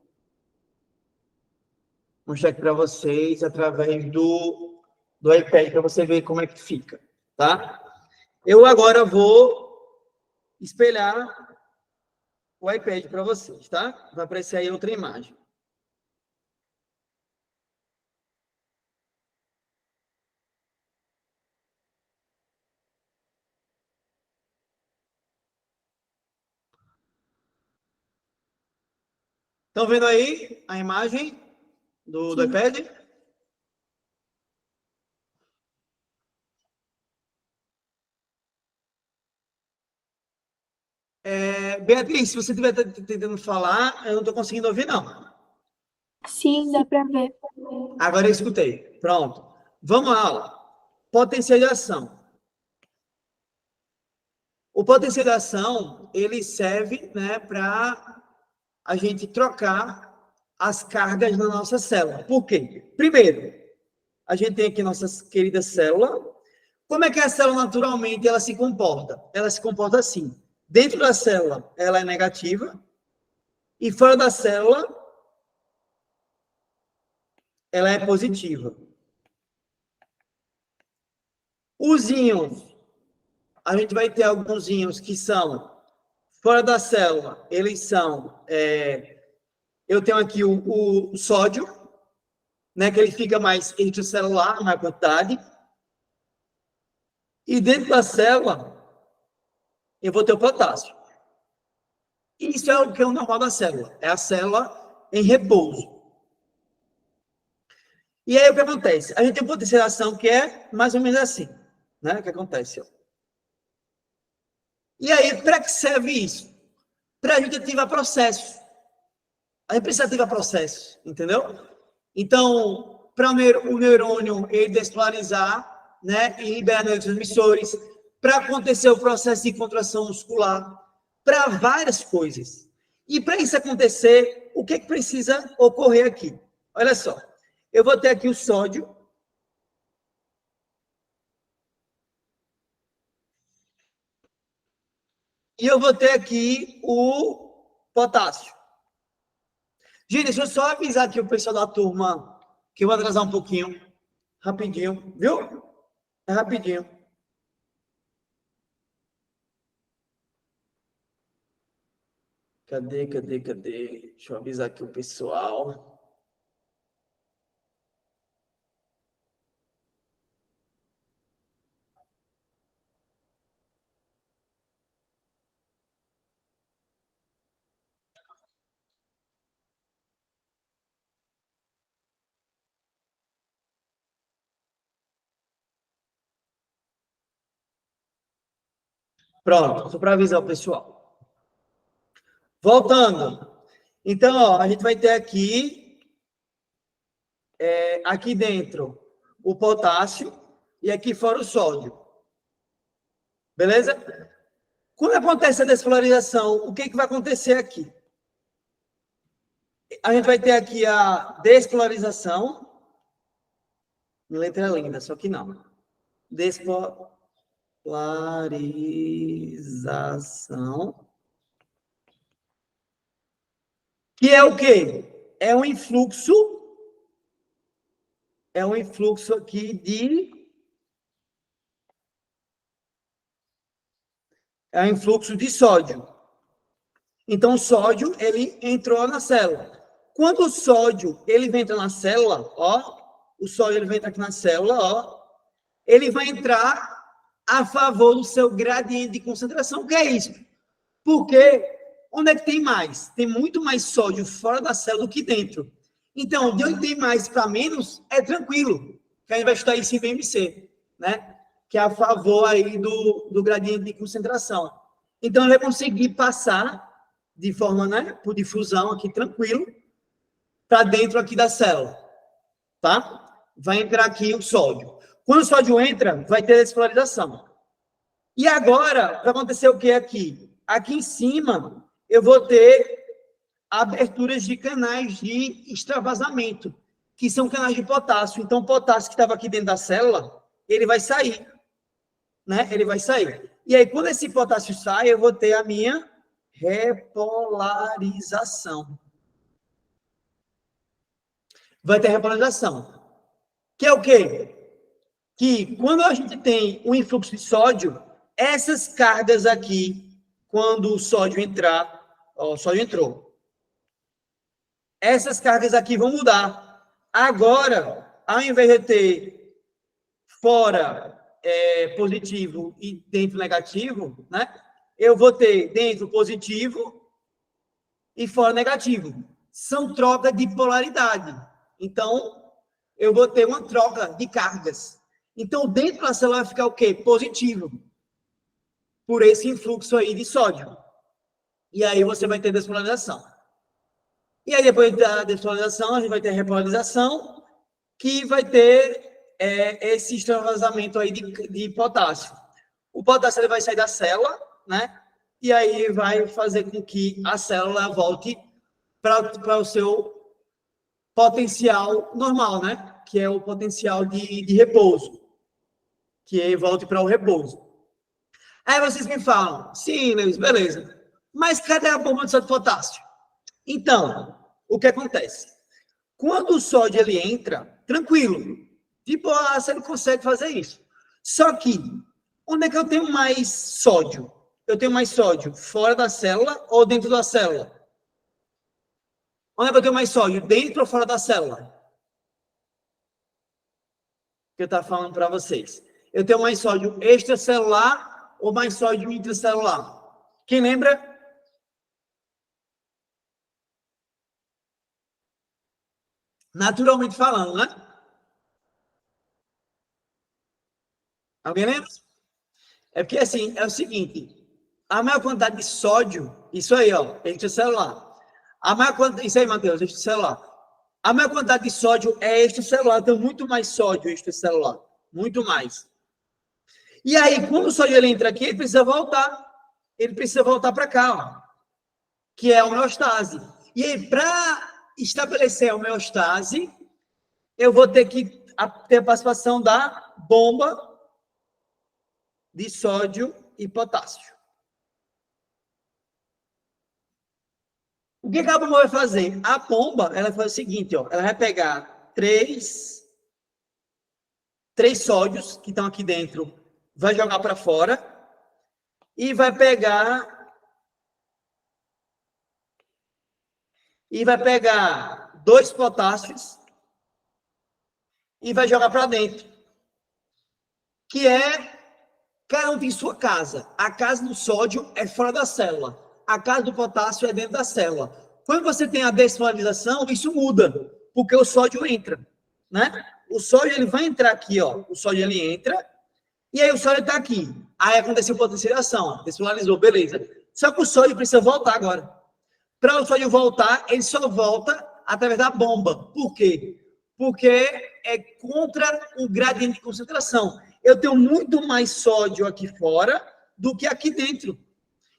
mostrar aqui para vocês através do iPad, para você ver como é que fica, tá? Eu agora vou espelhar o iPad para vocês, tá? Vai aparecer aí outra imagem. Estão vendo aí a imagem do iPad? Beatriz, se você estiver tentando falar, eu não estou conseguindo ouvir, não. Sim, dá para ver. Agora eu escutei. Pronto. Vamos lá, ó. Potencialização. O potencialização, ele serve, né, para a gente trocar as cargas na nossa célula. Por quê? Primeiro, a gente tem aqui nossa querida célula. Como é que a célula, naturalmente, ela se comporta? Ela se comporta assim. Dentro da célula, ela é negativa. E fora da célula, ela é positiva. Os íons, a gente vai ter alguns íons que são fora da célula, eles são... eu tenho aqui o sódio, né, que ele fica mais intracelular, na quantidade. E dentro da célula, eu vou ter o potássio. Isso é o que é o normal da célula. É a célula em repouso. E aí, o que acontece? A gente tem potencialização que é mais ou menos assim, né? O que acontece? E aí, para que serve isso? Para a gente ativar processos. A gente precisa ativar processos, entendeu? Então, para o neurônio ele despolarizar, né? E liberar neurotransmissores, para acontecer o processo de contração muscular, para várias coisas. E para isso acontecer, o que precisa ocorrer aqui? Olha só. Eu vou ter aqui o sódio. E eu vou ter aqui o potássio. Gente, deixa eu só avisar aqui o pessoal da turma que eu vou atrasar um pouquinho. Rapidinho, viu? É rapidinho. Cadê? Deixa eu avisar aqui o pessoal. Pronto, só para avisar o pessoal. Voltando. Então, ó, a gente vai ter aqui, aqui dentro, o potássio e aqui fora o sódio. Beleza? Quando acontece a despolarização, o que vai acontecer aqui? A gente vai ter aqui a despolarização. Minha letra é linda, só que não. Despolarização. Que é o quê? É um influxo aqui é um influxo de sódio. Então, o sódio, ele entrou na célula. Quando o sódio, ele entra na célula, ó, o sódio, ele entra aqui na célula, ó, ele vai entrar a favor do seu gradiente de concentração. O que é isso? Porque onde é que tem mais? Tem muito mais sódio fora da célula do que dentro. Então, de onde tem mais para menos, é tranquilo. Que a gente vai estudar isso em BMC, né? Que é a favor aí do gradiente de concentração. Então, ele vai conseguir passar de forma, né, por difusão aqui, tranquilo, para dentro aqui da célula, tá? Vai entrar aqui o sódio. Quando o sódio entra, vai ter despolarização. E agora, vai acontecer o que aqui? Aqui em cima, eu vou ter aberturas de canais de extravasamento, que são canais de potássio. Então, o potássio que estava aqui dentro da célula, ele vai sair, né? Ele vai sair. E aí, quando esse potássio sai, eu vou ter a minha repolarização. Vai ter repolarização. Que é o quê? Que quando a gente tem um influxo de sódio, essas cargas aqui, quando o sódio entrar, ó, o sódio entrou. Essas cargas aqui vão mudar. Agora, ao invés de ter fora positivo e dentro negativo, né? Eu vou ter dentro positivo e fora negativo. são trocas de polaridade. Então, eu vou ter uma troca de cargas. Então, dentro da célula vai ficar o quê? Positivo. Por esse influxo aí de sódio. E aí você vai ter despolarização. E aí, depois da despolarização, a gente vai ter a repolarização, que vai ter esse extravasamento aí de potássio. O potássio ele vai sair da célula, né? E aí vai fazer com que a célula volte para o seu potencial normal, né? Que é o potencial de repouso. Que aí volte para o repouso. Aí vocês me falam, sim, Lewis, beleza. Mas cadê a bomba de sódio e potássio? Então, o que acontece? Quando o sódio ele entra, tranquilo. Tipo, você não consegue fazer isso. Só que, onde é que eu tenho mais sódio? Eu tenho mais sódio fora da célula ou dentro da célula? Onde é que eu tenho mais sódio? Dentro ou fora da célula? Que eu estava falando para vocês. Eu tenho mais sódio extracelular ou mais sódio intracelular? Quem lembra? Naturalmente falando, né? Alguém lembra? É porque, assim, é o seguinte, a maior quantidade de sódio, isso aí, ó, extracelular. A maior quantidade, isso aí, Matheus, extracelular. A maior quantidade de sódio é extracelular, então muito mais sódio extracelular, muito mais. E aí, quando o sódio ele entra aqui, ele precisa voltar para cá, ó, que é a homeostase. E aí, para estabelecer a homeostase, eu vou ter que ter a participação da bomba de sódio e potássio. O que a bomba vai fazer? A bomba, ela vai fazer o seguinte, ó, ela vai pegar três sódios que estão aqui dentro, vai jogar para fora e vai pegar dois potássios e vai jogar para dentro, que é cada um tem sua casa. A casa do sódio é fora da célula. A casa do potássio é dentro da célula. Quando você tem a despolarização, isso muda, porque o sódio entra, né? O sódio ele vai entrar aqui, ó. O sódio ele entra e aí o sódio está aqui. Aí aconteceu potenciação, ó. Despolarizou, beleza. Só que o sódio precisa voltar agora. Para o sódio voltar, ele só volta através da bomba. Por quê? Porque é contra o gradiente de concentração. Eu tenho muito mais sódio aqui fora do que aqui dentro.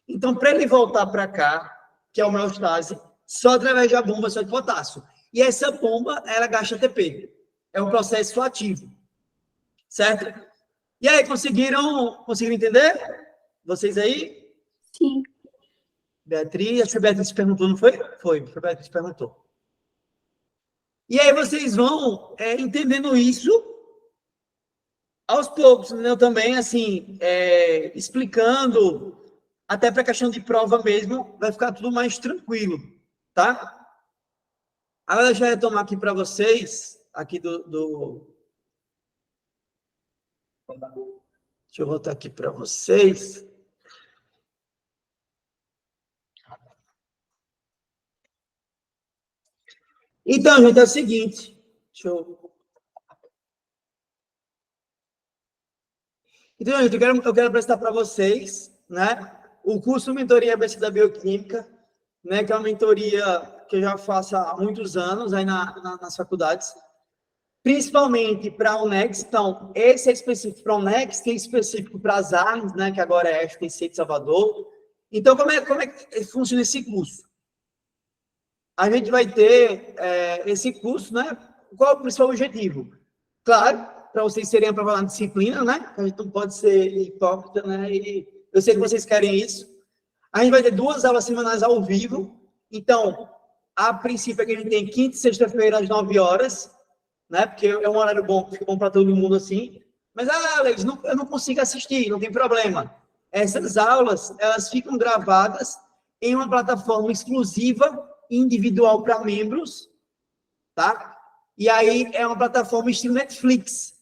Então, para ele voltar para cá, que é a homeostase, só através da bomba só de potássio. E essa bomba, ela gasta ATP. É um processo ativo. Certo? E aí, conseguiram entender? Vocês aí? Sim. Beatriz, acho que a Beatriz perguntou, não foi? Foi, a Beatriz perguntou. E aí vocês vão entendendo isso aos poucos, entendeu? Também, assim, explicando, até para a questão de prova mesmo, vai ficar tudo mais tranquilo, tá? Agora, deixa eu retomar aqui para vocês, aqui Deixa eu voltar aqui para vocês. Então, gente, é o seguinte. Então, gente, eu quero apresentar para vocês, né, o curso Mentoria ABC da Bioquímica, né, que é uma mentoria que eu já faço há muitos anos aí nas faculdades, principalmente para a UNEX. Então, esse é específico para a UNEX, tem específico para as ARNS, né, que agora é a FTC de Salvador. Então, como é que funciona esse curso? A gente vai ter esse curso, né? Qual é o principal objetivo? Claro, para vocês serem aprovados na disciplina, né? A gente não pode ser hipócrita, né? E eu sei que vocês querem isso. A gente vai ter 2 aulas semanais ao vivo. Então, a princípio, é que a gente tem quinta e sexta-feira às 9 horas, né? Porque é um horário bom, fica bom para todo mundo assim. Mas, Alex, eu não consigo assistir, não tem problema. Essas aulas, elas ficam gravadas em uma plataforma exclusiva, individual para membros, tá? E aí é uma plataforma estilo Netflix.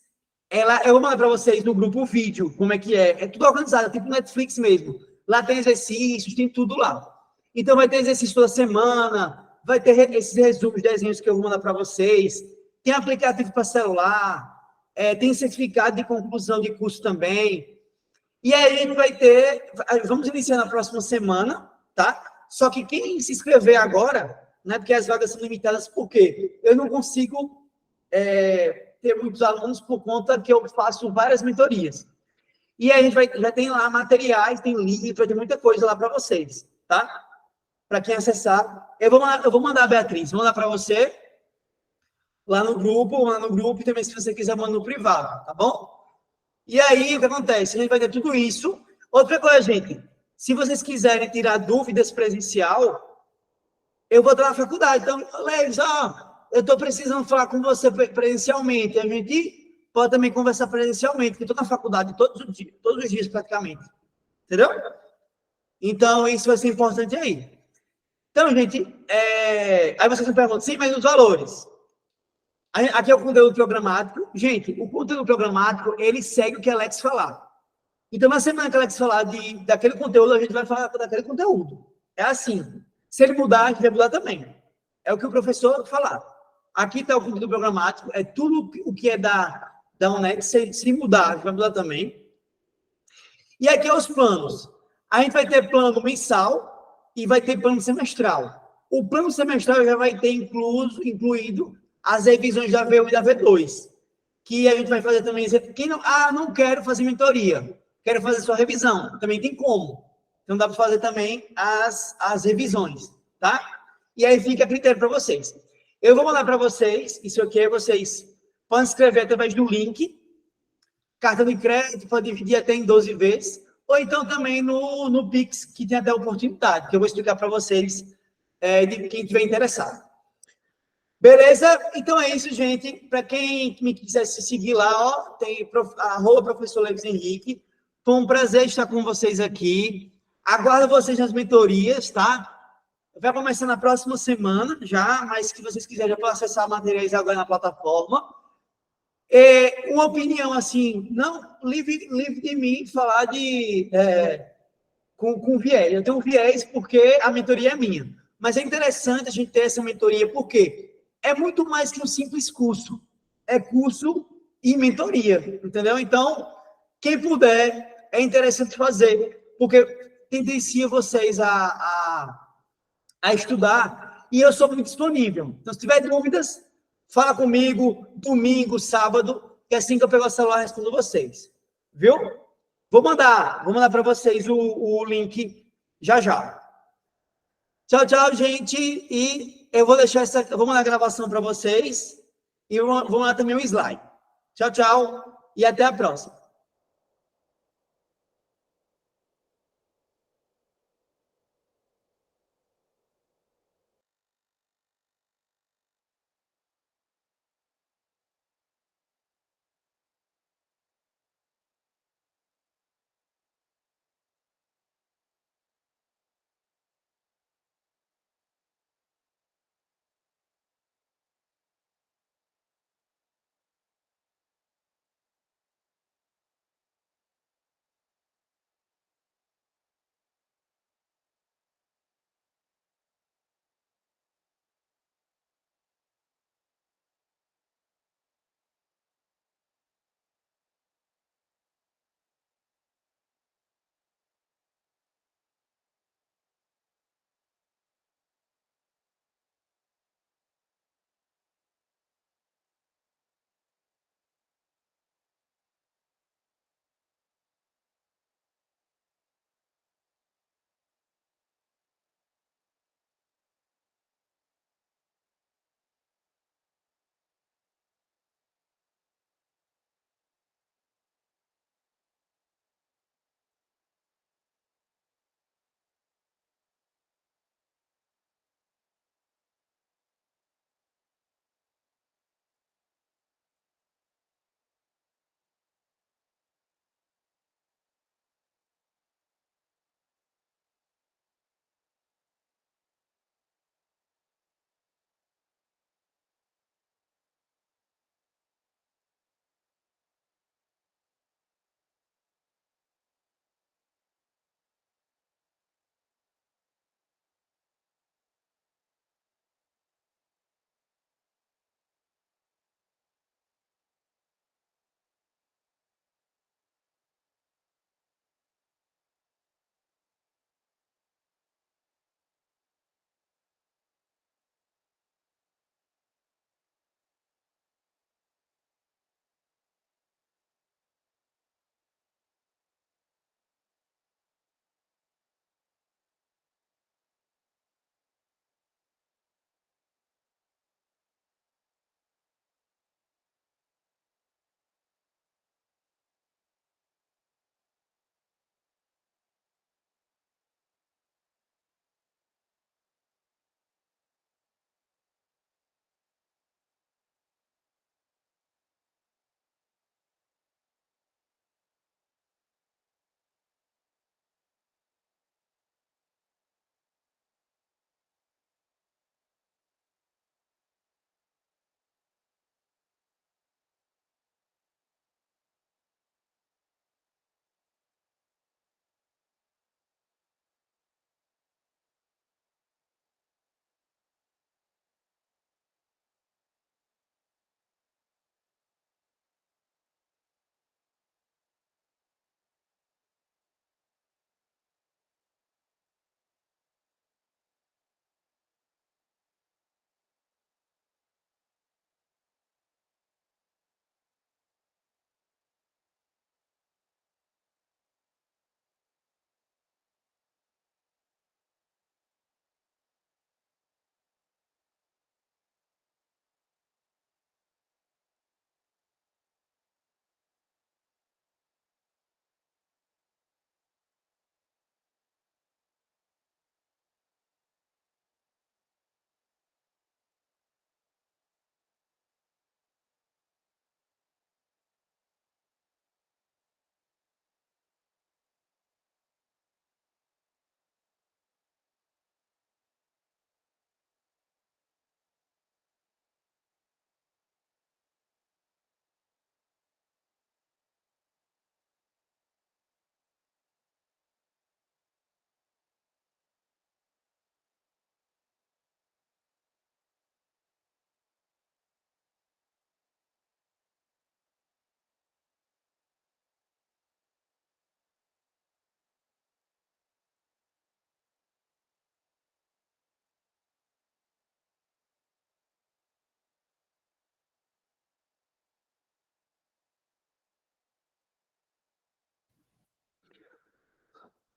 Eu vou mandar para vocês no grupo o vídeo, como é que é. É tudo organizado, tipo Netflix mesmo. Lá tem exercícios, tem tudo lá. Então vai ter exercício toda semana, vai ter esses resumos, desenhos que eu vou mandar para vocês. Tem aplicativo para celular, tem certificado de conclusão de curso também. E aí a gente vai ter, vamos iniciar na próxima semana, tá? Só que quem se inscrever agora, né, porque as vagas são limitadas, por quê? Eu não consigo ter muitos alunos por conta que eu faço várias mentorias. E aí a gente já tem lá materiais, tem livro, vai ter muita coisa lá para vocês, tá? Para quem acessar. Eu vou mandar, Beatriz, vou mandar para você lá no grupo, e também se você quiser mandar no privado, tá bom? E aí, o que acontece? A gente vai ter tudo isso. Outra coisa, gente, se vocês quiserem tirar dúvidas presencial, eu vou estar na faculdade. Então, Leves, eu estou precisando falar com você presencialmente. A gente pode também conversar presencialmente, porque estou na faculdade todos os dias praticamente. Entendeu? Então, isso vai ser importante aí. Então, gente, aí vocês me perguntam, sim, mas os valores? Aqui é o conteúdo programático. Gente, o conteúdo programático, ele segue o que a Alex falar. Então, na semana que a Alex falar daquele conteúdo, a gente vai falar daquele conteúdo. É assim. Se ele mudar, a gente vai mudar também. É o que o professor falar. Aqui está o conteúdo programático, é tudo o que é da UNEX. Se mudar, a gente vai mudar também. E aqui é os planos. A gente vai ter plano mensal e vai ter plano semestral. O plano semestral já vai ter incluído as revisões da V1 e da V2, que a gente vai fazer também. Quem não quero fazer mentoria, quero fazer só revisão, também tem como. Então dá para fazer também as revisões, tá? E aí fica a critério para vocês. Eu vou mandar para vocês, isso aqui, vocês podem escrever através do link, cartão de crédito, pode dividir até em 12 vezes, ou então também no Pix, que tem até oportunidade, que eu vou explicar para vocês, de quem estiver interessado. Beleza? Então é isso, gente. Para quem me quiser se seguir lá, ó, tem @professor Leves Henrique. Foi um prazer estar com vocês aqui. Aguardo vocês nas mentorias, tá? Vai começar na próxima semana já, mas se vocês quiserem, já podem acessar materiais agora na plataforma. Uma opinião assim, não livre de mim falar com viés. Eu tenho um viés porque a mentoria é minha. Mas é interessante a gente ter essa mentoria, porque é muito mais que um simples curso. É curso e mentoria, entendeu? Então, quem puder, é interessante fazer, porque tendencia vocês a estudar, e eu sou muito disponível. Então, se tiver dúvidas, fala comigo, domingo, sábado, que assim que eu pegar o celular, respondo vocês. Viu? Vou mandar para vocês o link já já. Tchau, tchau, gente. E eu vou deixar eu vou mandar a gravação para vocês e vou mandar também um slide. Tchau, tchau e até a próxima.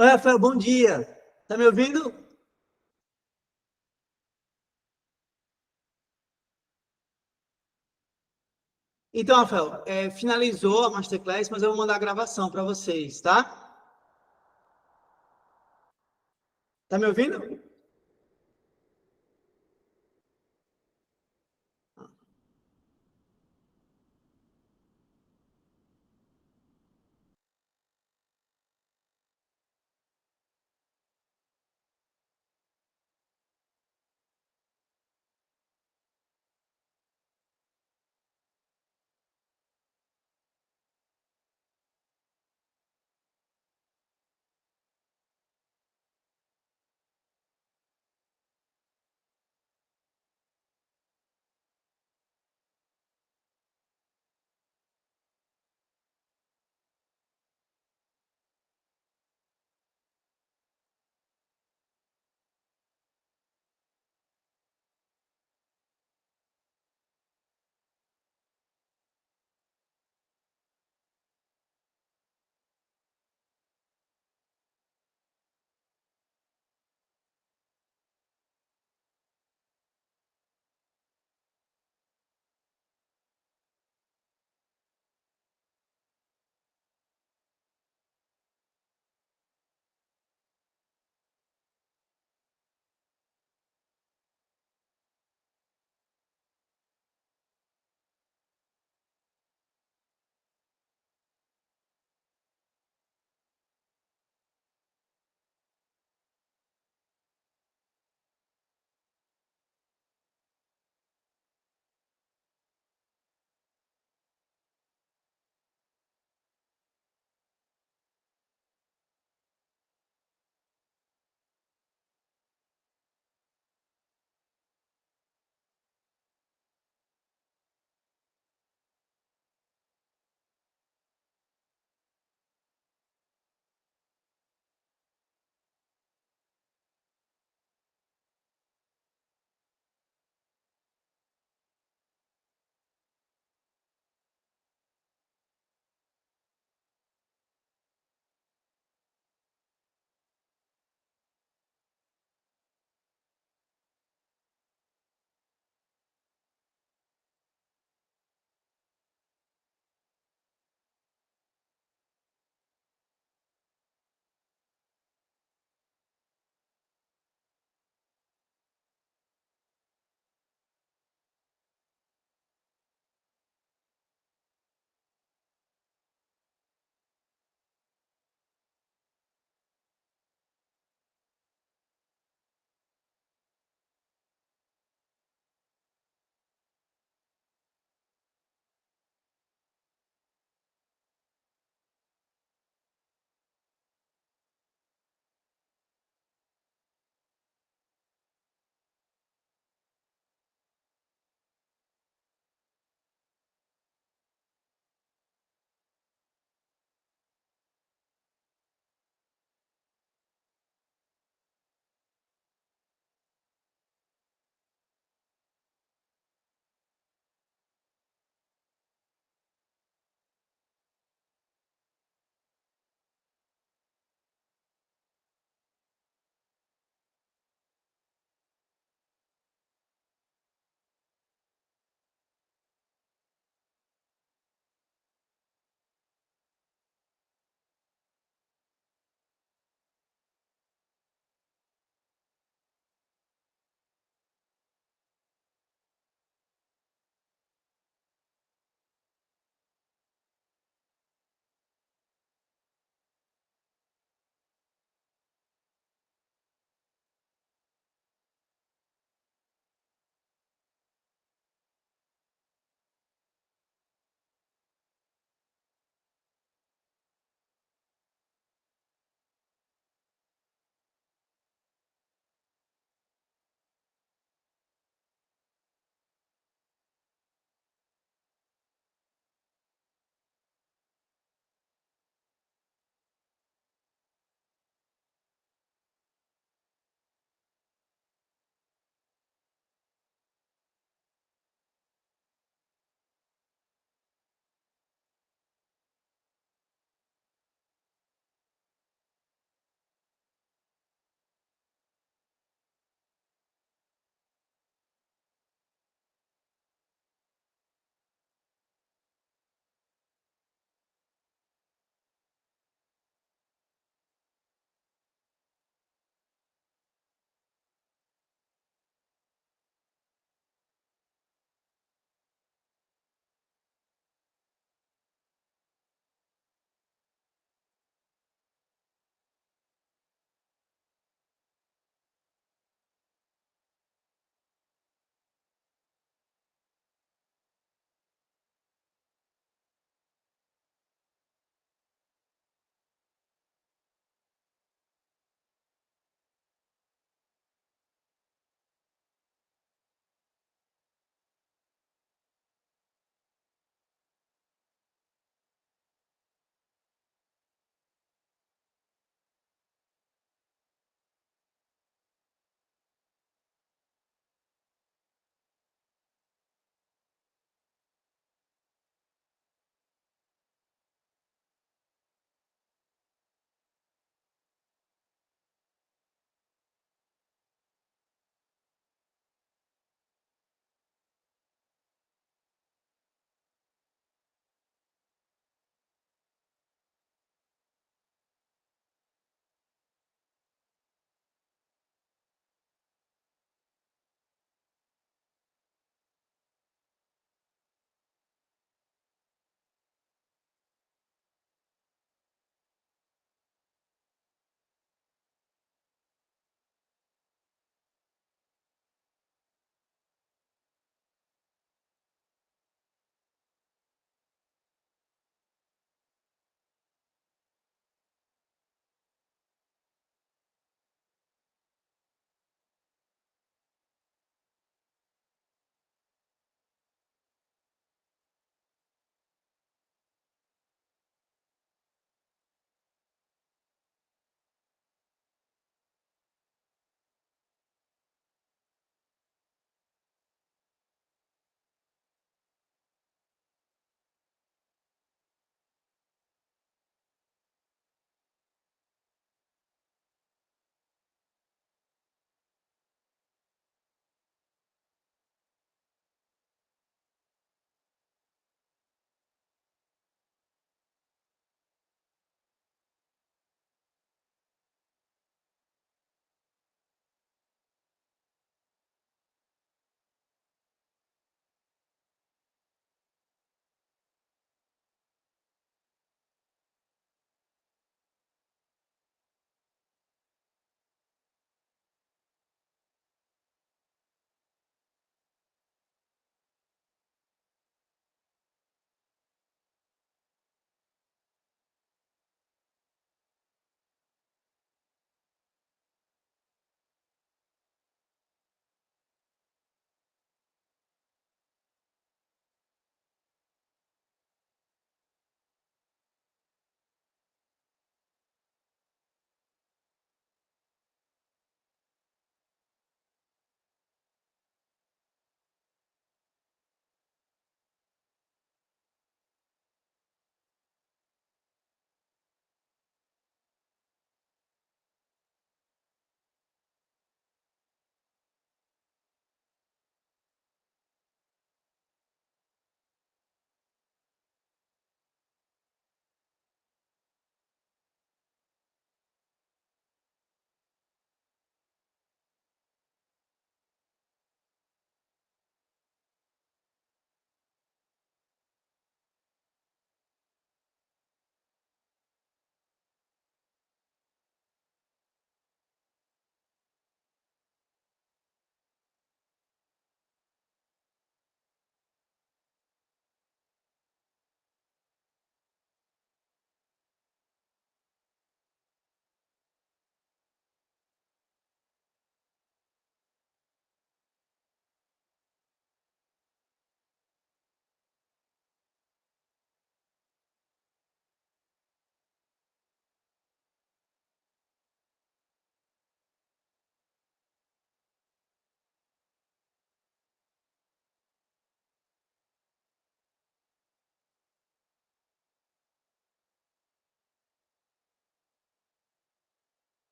Oi, Rafael, bom dia. Tá me ouvindo? Então, Rafael, finalizou a Masterclass, mas eu vou mandar a gravação para vocês, tá? Tá me ouvindo?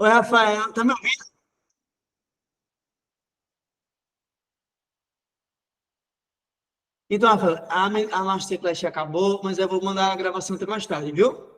Oi, Rafael, tá me ouvindo? Então, Rafael, a Masterclass acabou, mas eu vou mandar a gravação até mais tarde, viu?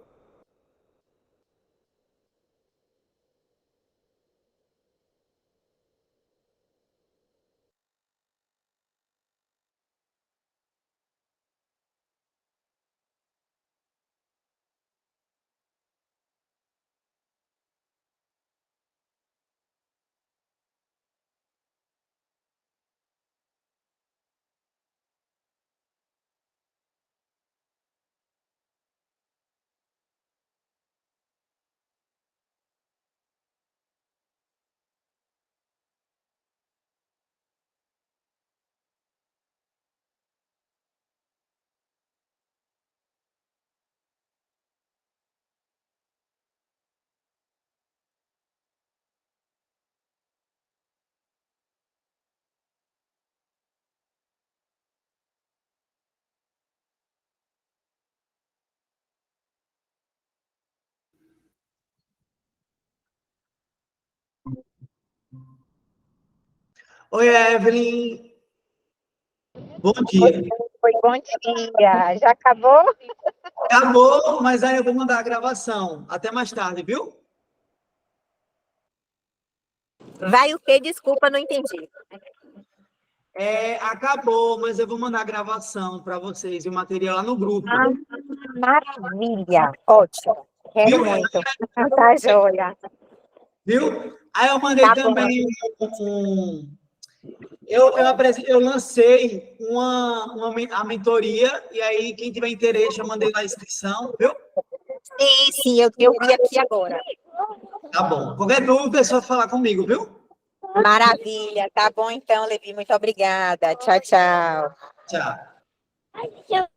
Oi, Evelyn, bom dia. Oi, bom dia. Já acabou? Acabou, mas aí eu vou mandar a gravação. Até mais tarde, viu? Vai o quê? Desculpa, não entendi. Acabou, mas eu vou mandar a gravação para vocês e o material lá no grupo. Ah, maravilha. Ótimo. Quero Viu? muito. Tá joia. Viu? Aí eu mandei Tá bom. também eu lancei a mentoria, e aí quem tiver interesse, eu mandei lá a inscrição, viu? Sim, eu vi aqui agora. Tá bom. Qualquer dúvida é só falar comigo, viu? Maravilha. Tá bom então, Levi. Muito obrigada. Tchau, tchau. Tchau.